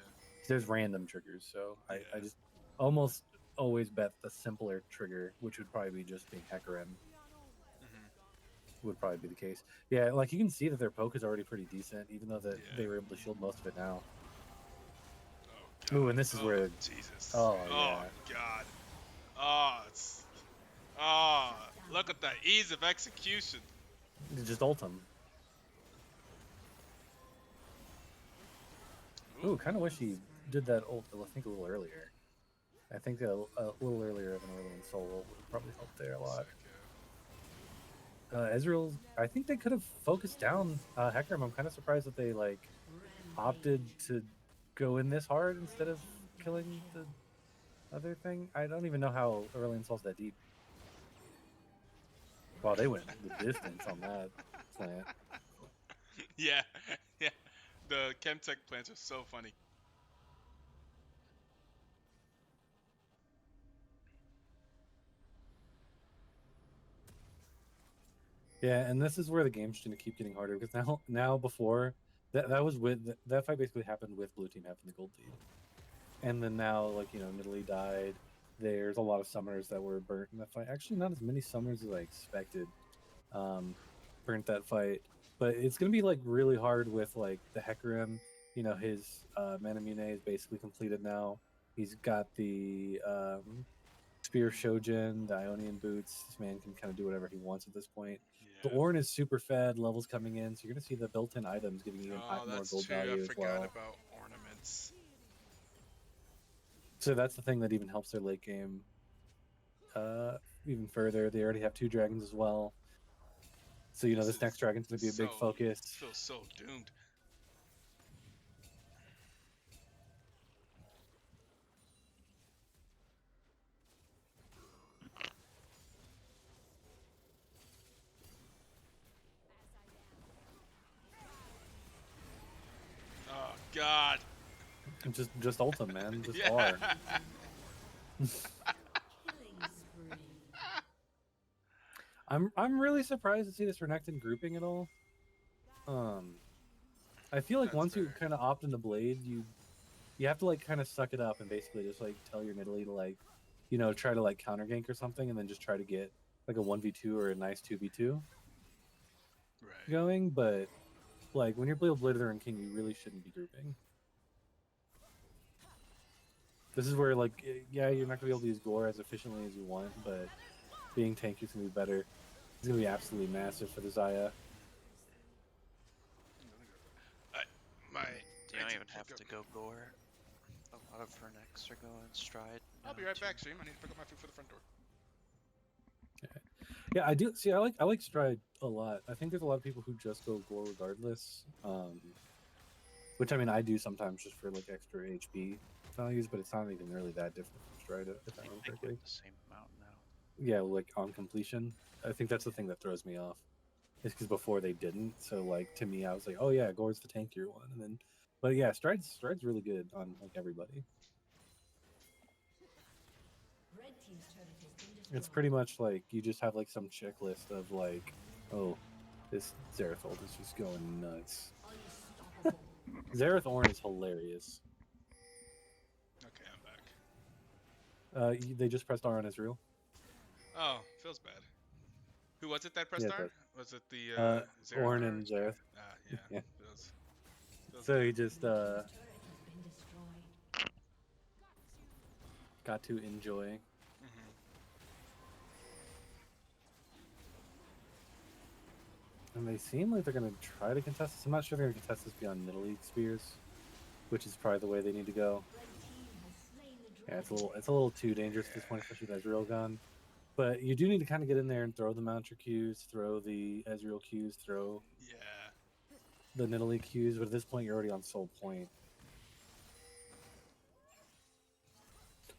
There's random triggers, so I Yeah. just almost always bet the simpler trigger, which would probably be just being Hecarim, would probably be the case. Yeah, like you can see that their poke is already pretty decent, even though that they were able to shield most of it now. Oh, Ooh, and this is where Jesus. Oh, Oh yeah. God. Oh, it's. Oh, look at the ease of execution. Just ult him. Ooh, kind of wish he did that ult, I think, a little earlier. I think a little earlier of an Aurelion Soul ult would have probably helped there a lot. Ezreal, I think they could have focused down Hecarim. I'm kind of surprised that they like opted to go in this hard instead of killing the other thing. I don't even know how Aurelion Soul's that deep. Wow, they went the distance on that plant. Yeah, yeah. The Chemtech plants are so funny. Yeah, and this is where the game's going to keep getting harder because now before that was with that fight basically happened with blue team having the gold lead, and then now like Nidalee died. There's a lot of summoners that were burnt in that fight. Actually, not as many summoners as I expected burnt that fight, but it's going to be like really hard with like the Hecarim. His Manamune is basically completed now. He's got the Spear Shojin, the Ionian boots. This man can kind of do whatever he wants at this point. The Ornn is super fed, levels coming in, so you're going to see the built-in items giving you more gold value I as forgot well. about ornaments. So that's the thing that even helps their late game even further. They already have 2 dragons as well. So, this next dragon's going to be a big focus. Feels so doomed. Oh God. Just ult him, man. Just Yeah. R. I'm really surprised to see this Renekton grouping at all. I feel like once you kind of opt into Blade, you have to like kind of suck it up and basically just like tell your Nidalee to like, try to like counter gank or something, and then just try to get like a 1v2 or a nice 2v2 going. But like when you're playing Blade and King, you really shouldn't be grouping. This is where like yeah, you're not gonna be able to use Gore as efficiently as you want, but being tanky is gonna be better. It's gonna be absolutely massive for the Xayah. You don't even have to go Gore. A lot of her necks are going Stride. I'll be right back, Stream. I need to pick up my food for the front door. Yeah, I do. See, I like Stride a lot. I think there's a lot of people who just go Gore regardless. Which I mean, I do sometimes just for like extra HP values, but it's not even really that different from Stride if I remember correctly. The same amount now. Yeah, like on completion. I think that's the thing that throws me off. Is because before they didn't. So like to me, I was like, oh yeah, Gore's the tankier one, and then, but yeah, Stride's really good on like everybody. Red team's It's pretty much like you just have like some checklist of like, oh, this Zerath ult is just going nuts. Zerath Ornn is hilarious. Okay, I'm back. They just pressed R on Israel. Oh, feels bad. Who was it that pressed Yeah, it R? does. Was it the Zerath Ornn R? and Zerath. Ah, yeah. Yeah. Feels So good. he just got to enjoy. Mhm. And they seem like they're going to try to contest this. I'm not sure they're going to contest this beyond Middle League Spears, which is probably the way they need to go. Yeah, it's a little too dangerous at this point, especially with Ezreal gone. But you do need to kind of get in there and throw the Mounter Qs, throw the Ezreal Qs, throw the Nidalee Qs. But at this point, you're already on Soul Point.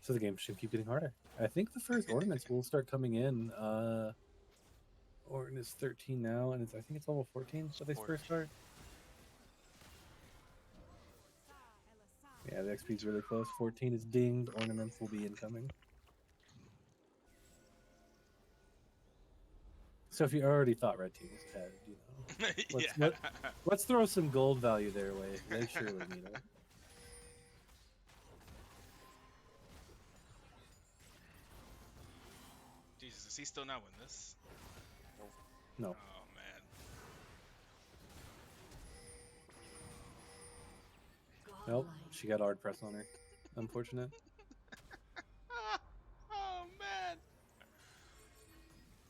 So the game should keep getting harder. I think the first ornaments will start coming in. Ornn is 13 now, and I think it's level 14 that they first start. Yeah, the XP is really close. 14 is dinged. Ornaments will be incoming. So if you already thought red team was ahead, you know, let's throw some gold value their way. They surely need it. Jesus, does he still not win this? No. Oh man. Nope, she got hard press on her. Unfortunate. Oh man.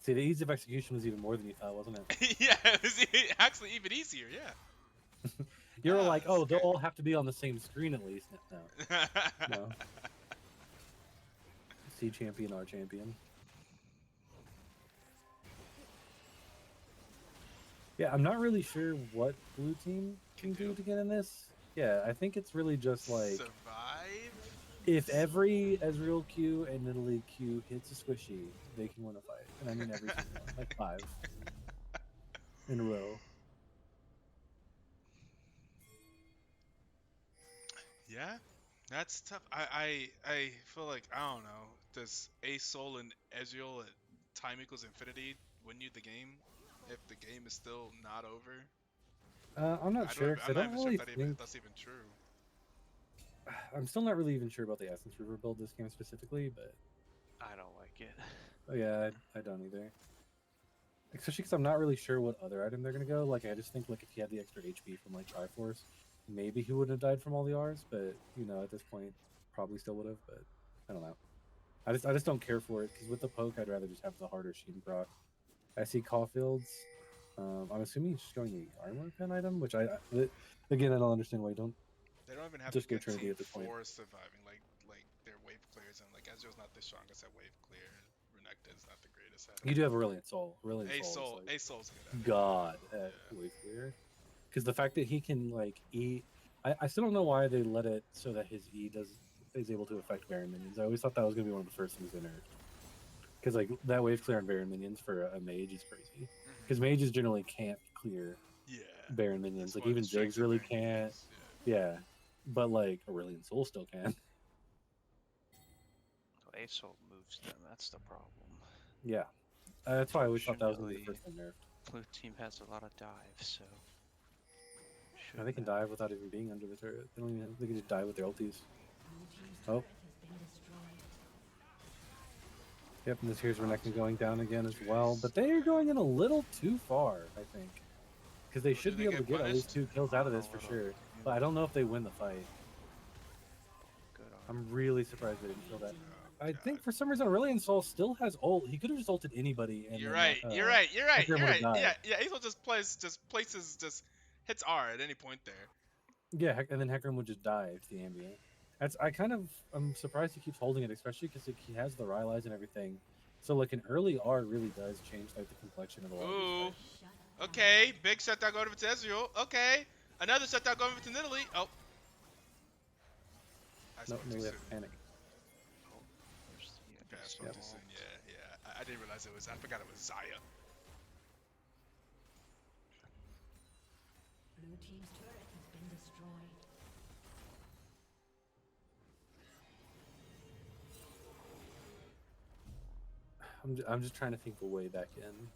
See, the ease of execution was even more than you thought, wasn't it? Yeah, it was actually even easier. Yeah. You were like, oh, they'll all have to be on the same screen at least. No. No. C champion, R champion. Yeah, I'm not really sure what blue team can do to get in this. Yeah, I think it's really just like survive. If every Ezreal Q and Nidalee Q hits a squishy, they can win a fight. And I mean every single one, like 5 in a row. Yeah, that's tough. I feel like I don't know. Does A Soul and Ezreal at time equals infinity win you the game if the game is still not over? I'm not sure because I don't really think that's even true. I'm still not really even sure about the Essence River build this game specifically, but I don't like it. oh yeah, I don't either. Especially because I'm not really sure what other item they're gonna go. Like I just think like if he had the extra HP from like Triforce, maybe he wouldn't have died from all the R's. But you know, at this point, probably still would have. But I don't know. I just don't care for it because with the poke, I'd rather just have the harder Sheen proc. I see Caulfield's. I'm assuming he's just going the armor pen item, which again I don't understand why you don't. They don't even have just a go good Trinity team at this point. for surviving. Like their wave clears and like Ezreal's not the strongest at wave clear. Renekton's not the greatest at it. You do have a Brilliant Soul. A Soul. A Soul's good at God at wave clear. Because the fact that he can like E, I still don't know why they let it so that his E is able to affect Baron minions. I always thought that was gonna be one of the first things they nerfed. Because like that wave clear on Baron minions for a mage is crazy. Because mages generally can't clear Baron minions. Like even Ziggs really can't. Yeah. But like Aurelion Soul still can. A Soul moves them. That's the problem. Yeah. That's why I always thought that was gonna be the first thing nerfed. Blue team has a lot of dives, so. Yeah, they can dive without even being under the turret. They can just dive with their ultis. Oh. Yep, and this here's Renekton going down again as well. But they are going in a little too far, I think. Because they should be able to get at least 2 kills out of this for sure. But I don't know if they win the fight. I'm really surprised they didn't kill that. I think for some reason Aurelion Soul still has ult. He could have just ulted anybody. And You're then, right. You're right. died. Yeah. Hazel just hits R at any point there. Yeah, and then Hecarim would just die to the ambient. I'm surprised he keeps holding it, especially because he has the Rylai's and everything. So like an early R really does change like the complexion of a lot of these fights. Okay, big shutdown going over to Ezreal. Okay, another shutdown going over to Nidalee. Oh. No, maybe that's panic. Okay, I spoke too soon. Yeah. I didn't realize it was. I forgot it was Zaya. Blue team's turret has been destroyed. I'm just trying to think way back in.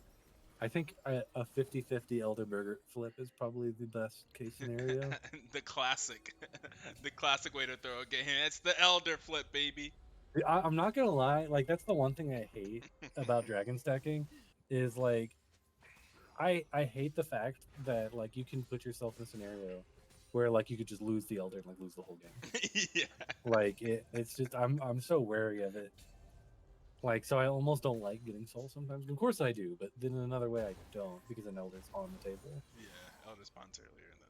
I think a 50-50 Elderberger flip is probably the best case scenario. the classic, the classic way to throw a game. It's the elder flip, baby. I'm not gonna lie, like that's the one thing I hate about dragon stacking, is like I hate the fact that like you can put yourself in a scenario where like you could just lose the elder and like lose the whole game. Yeah. Like it's just I'm so wary of it. Like so I almost don't like getting soul sometimes. Of course I do, but then in another way I don't because an elder's on the table. Yeah, elder spawns earlier and then.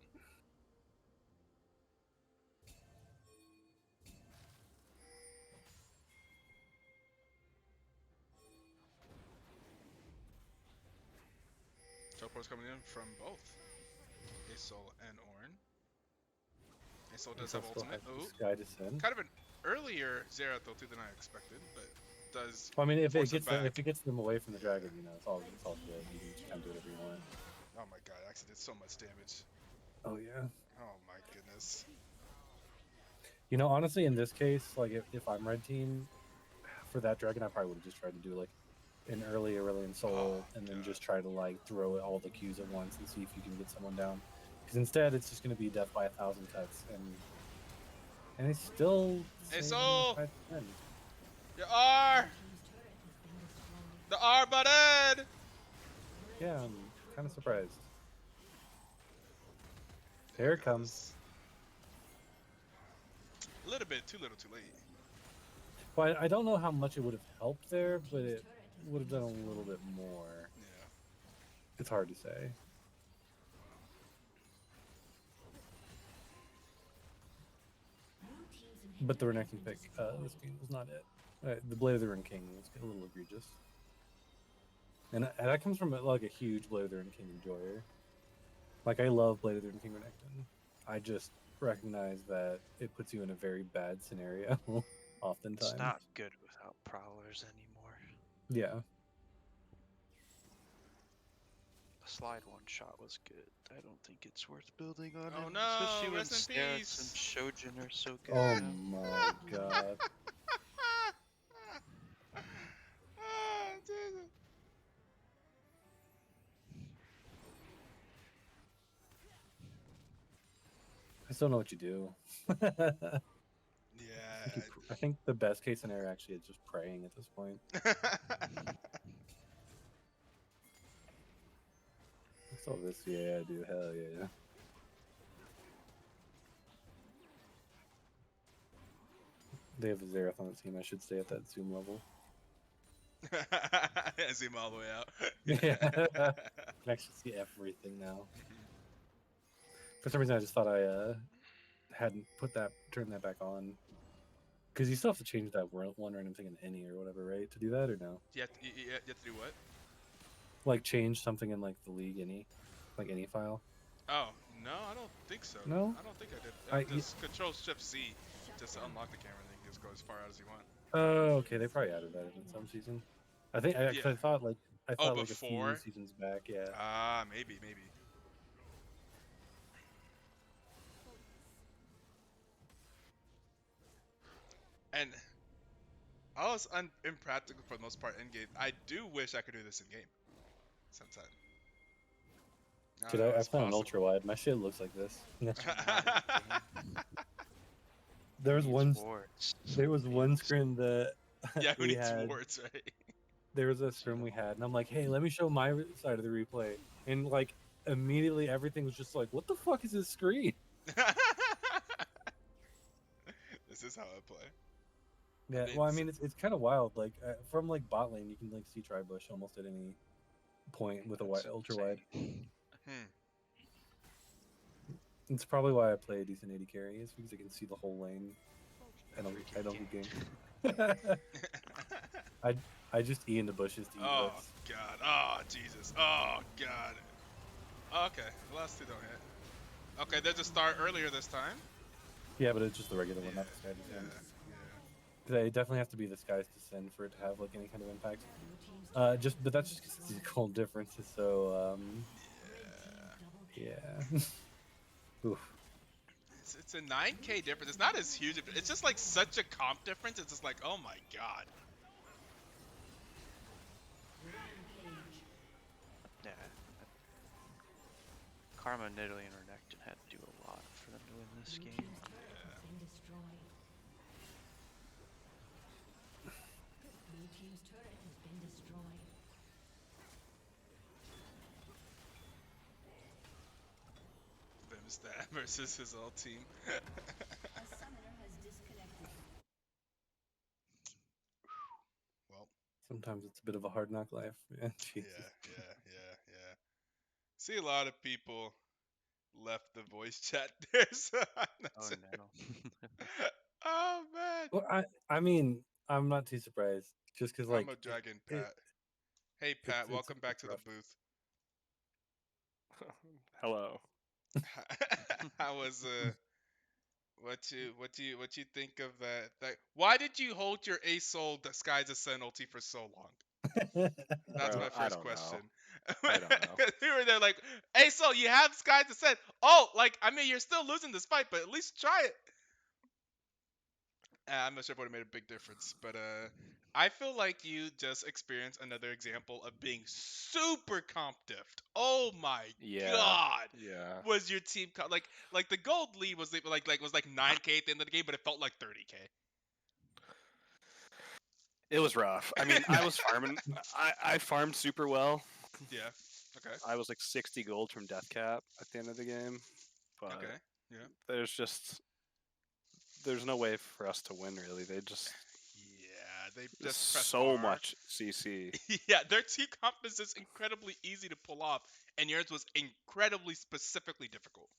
Teleport's coming in from both Asol and Ornn. Asol does have ultimate. Ooh, Sky Descent. kind of an earlier Xerath though too than I expected, but does. Well, I mean, if force it him gets them away from the dragon, you know, it's all good. You can just kind of do whatever you want. Oh my god, I actually did so much damage. Oh yeah. Oh my goodness. You know, honestly, in this case, like if I'm red team, for that dragon, I probably would have just tried to do like an early Aurelian Soul, and then just try to like throw all the Qs at once and see if you can get someone down. Because instead, it's just going to be death by 1,000 cuts, and it's still. Asol! You are. The R button. Yeah, I'm kind of surprised. There it comes. A little bit too little, too late. Well, I don't know how much it would have helped there, but it would have done a little bit more. Yeah. It's hard to say. But the Renekton pick this game was not it. The Blade of the Ruined King was a little egregious. And that comes from like a huge Blade of the Ruined King enjoyer. Like I love Blade of the Ruined King Renekton. I just recognize that it puts you in a very bad scenario oftentimes. It's not good without prowlers anymore. Yeah. The slide one shot was good. I don't think it's worth building on Oh it. no, Especially when rest in stats peace. and Shojin are so good. Oh now. my god. Ah, Jesus. I still know what you do. Yeah. I think the best case scenario actually is just praying at this point. I saw this. Yeah, dude. Hell yeah. They have a Xerath on the team. I should stay at that Zoom level. I zoom all the way out. Yeah. I can actually see everything now. For some reason, I just thought I hadn't turned that back on. Because you still have to change that one random thing in any or whatever, right? To do that or no? You have to do what? Like change something in like the league any file. Oh, no, I don't think so. No? I don't think I did. Just Control Shift C just to unlock the camera and then just go as far out as you want. Oh, okay. They probably added that in some season. I think I thought like before? a few seasons back, yeah. Ah, maybe. And I was impractical for the most part in game. I do wish I could do this in game sometime. Dude, I play on ultra wide. My shit looks like this. There was one scrim that yeah, who we needs had. wards, right? There was a scrim we had, and I'm like, hey, let me show my side of the replay, and like immediately everything was just like, what the fuck is this screen? This is how I play. Yeah, well, I mean, it's kind of wild. Like from like bot lane, you can like see Tribush almost at any point with a ultra wide. It's probably why I play a decent AD carry, is because I can see the whole lane. I don't get game. I just E in the bushes to eat Oh hooks. god. Oh Jesus. Oh god. Okay, the last two don't hit. Okay, there's a star earlier this time. Yeah, but it's just the regular one, not the Sky Descent. They definitely have to be the Sky's Descent for it to have like any kind of impact. But that's just because the cold difference is so. Yeah. Oof. It's a 9k difference. It's not as huge. It's just like such a comp difference. It's just like, oh my god. Karma, Nidalee, and Renekton had to do a lot for them to win this Blue game. team's turret has been destroyed. Blue team's turret has been destroyed. Vim's that versus his old team. A summoner has disconnected. Well, Sometimes it's a bit of a hard knock life. Yeah, Jesus. yeah. See, a lot of people left the voice chat there, so I'm not Oh saying- no. Oh man. Well, I mean, I'm not too surprised. Just because, like, I'm a dragon, it- Pat. Hey, Pat, it's- welcome back it's to the rough. booth. Hello. How was what you think of that? Why did you hold your Asoul Disguise Ascent ulti for so long? That's Bro, my I first don't know. question. I don't know. We were there like, Asoul, you have Disguise Ascent. Oh, like I mean, you're still losing this fight, but at least try it. I'm not sure if it would have made a big difference, but I feel like you just experienced another example of being super comp diffed. Oh my Yeah. god, Yeah. was your team like the gold lead was was like 9k at the end of the game, but it felt like 30k. It was rough. I mean, I was farming. I farmed super well. Yeah. Okay. I was like 60 gold from death cap at the end of the game, but Okay. Yeah. there's no way for us to win really. They just Yeah. They just press so R. much CC. Yeah, their team comp is just incredibly easy to pull off, and yours was incredibly specifically difficult.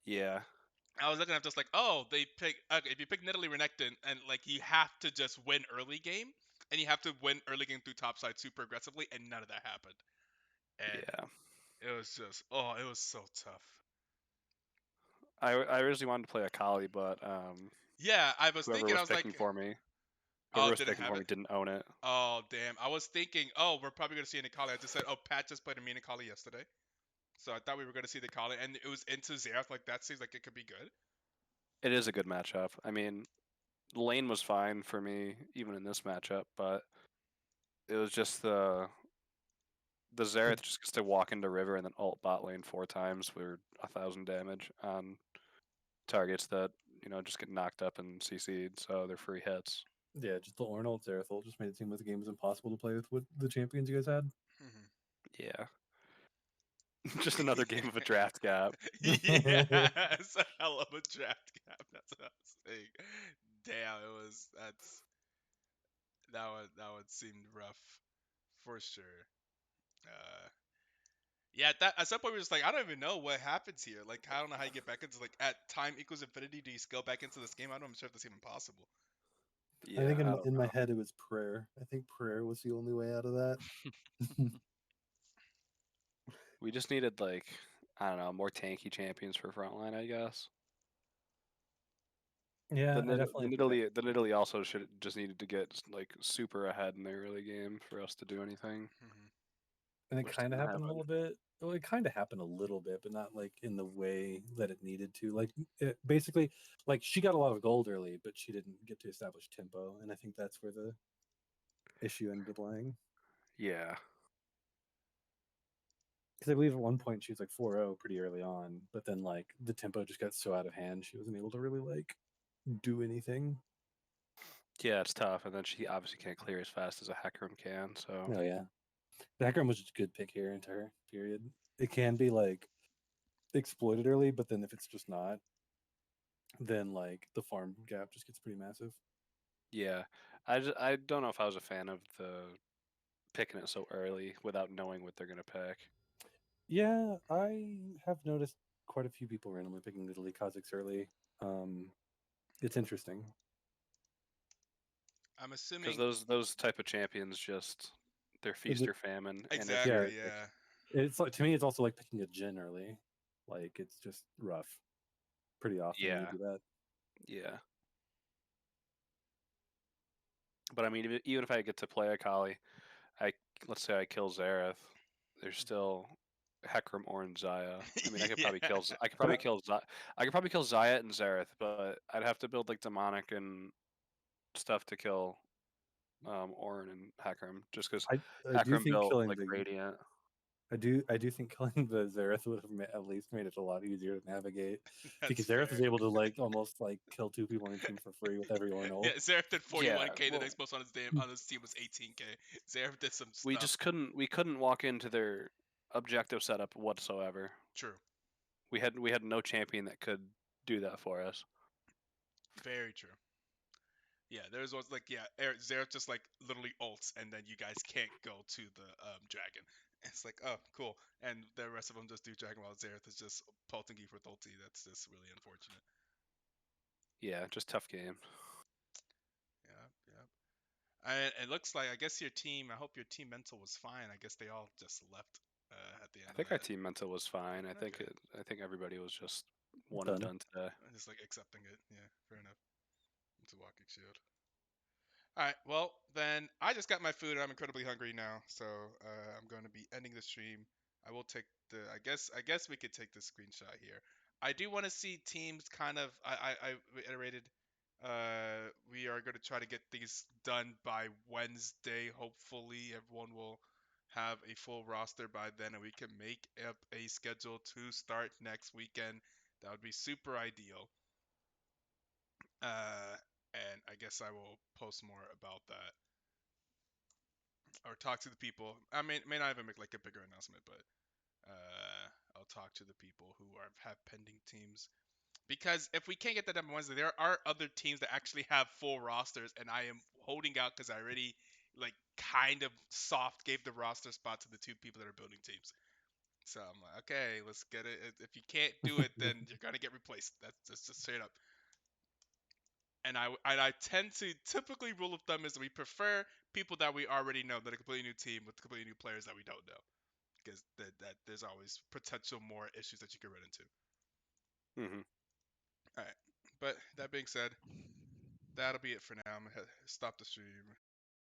Yeah. I was looking at just like, oh, they pick. Okay, if you pick Nidalee Renekton, and like you have to just win early game, and you have to win early game through topside super aggressively, and none of that happened. And Yeah. it was just, oh, it was so tough. I originally wanted to play Akali, but Yeah, I was whoever thinking, was I was like, picking for me, oh, whoever was didn't picking have for me it. didn't own it. Oh, damn. I was thinking, oh, we're probably gonna see an Akali. I just said, oh, Pat just played a mean Akali yesterday, so I thought we were gonna see the Akali, and it was into Xerath. Like that seems like it could be good. It is a good matchup. I mean, lane was fine for me even in this matchup, but it was just the Xerath just gets to walk into river and then ult bot lane 4 times for 1,000 damage on targets that just get knocked up and CC'd, so they're free hits. Yeah, just the Ornald Zerathol just made it seem like the game was impossible to play with the champions you guys had. Yeah. Just another game of a draft gap. Yeah, it's a hell of a draft gap. That's what I was saying. Damn, that one seemed rough for sure. Yeah, that at some point we were just like, I don't even know what happens here. Like, I don't know how you get back into like at time equals infinity. Do you scale back into this game? I'm not sure if that's even possible. Yeah, I think don't in my know. head it was prayer. I think prayer was the only way out of that. We just needed like I don't know, more tanky champions for frontline, I guess. Yeah, I The definitely. Nidalee also should just needed to get like super ahead in the early game for us to do anything. And it which kind of didn't happened a little bit. Well, it kind of happened a little bit, but not like in the way that it needed to. Like, basically, like she got a lot of gold early, but she didn't get to establish tempo, and I think that's where the issue ended up lying. Yeah. Because I believe at one point she was like 4-0 pretty early on, but then like the tempo just got so out of hand she wasn't able to really like do anything. Yeah, it's tough, and then she obviously can't clear as fast as a Hecarim can. So Oh yeah, the Hecarim was just a good pick here into her period. It can be like exploited early, but then if it's just not, then like the farm gap just gets pretty massive. yeah, I don't know if I was a fan of the picking it so early without knowing what they're gonna pick. Yeah, I have noticed quite a few people randomly picking Italy Kazakhs early. It's interesting. I'm assuming Because those type of champions just they're feast or famine. exactly. And Yeah. It's like to me, it's also like picking a Jin early. Like it's just rough. Pretty often when you Yeah. do that. Yeah. But I mean, even if I get to play Akali, let's say I kill Xerath, there's still Hecarim or Zaya. I mean, I could probably kill. I could probably kill. I could probably kill Zaya and Xerath, but I'd have to build like demonic and stuff to kill Orin and Hecarim, just because I do Hecarim think built killing like the Radiant. I do think killing the Xerath would have at least made it a lot easier to navigate because That's Xerath fair. is able to like almost like kill 2 people on your team for free with every one ult. Yeah, Xerath did 41k. The well- next most on his team was 18k. Xerath did some stuff. We just couldn't walk into their objective setup whatsoever. True. We had no champion that could do that for us. Very true. Yeah, there's was like Xerath just like literally ults, and then you guys can't go to the dragon. It's like, oh, cool, and the rest of them just do dragon while Xerath is just pulting you with ulti. That's just really unfortunate. Yeah, just tough game. Yeah. And it looks like I guess your team. I hope your team mental was fine. I guess they all just left at the end. I think of our that. team mental was fine. I think Okay. I think everybody was just one and done today. Just like accepting it. Yeah, fair enough. It's a walking shield. All right. Well, then I just got my food. I'm incredibly hungry now, so I'm going to be ending the stream. I will take the. I guess we could take the screenshot here. I do want to see teams kind of. I reiterated. We are going to try to get these done by Wednesday. Hopefully, everyone will have a full roster by then, and we can make up a schedule to start next weekend. That would be super ideal. And I guess I will post more about that or talk to the people. I may not even make like a bigger announcement, but I'll talk to the people who have pending teams. Because if we can't get that done on Wednesday, there are other teams that actually have full rosters, and I am holding out because I already like kind of soft gave the roster spot to the 2 people that are building teams. So I'm like, okay, let's get it. If you can't do it, then you're gonna get replaced. That's just straight up. And I tend to typically rule of thumb is we prefer people that we already know, that are a completely new team with completely new players that we don't know, because that there's always potential more issues that you could run into. Mm-hmm. All right, but that being said, that'll be it for now. I'm gonna stop the stream.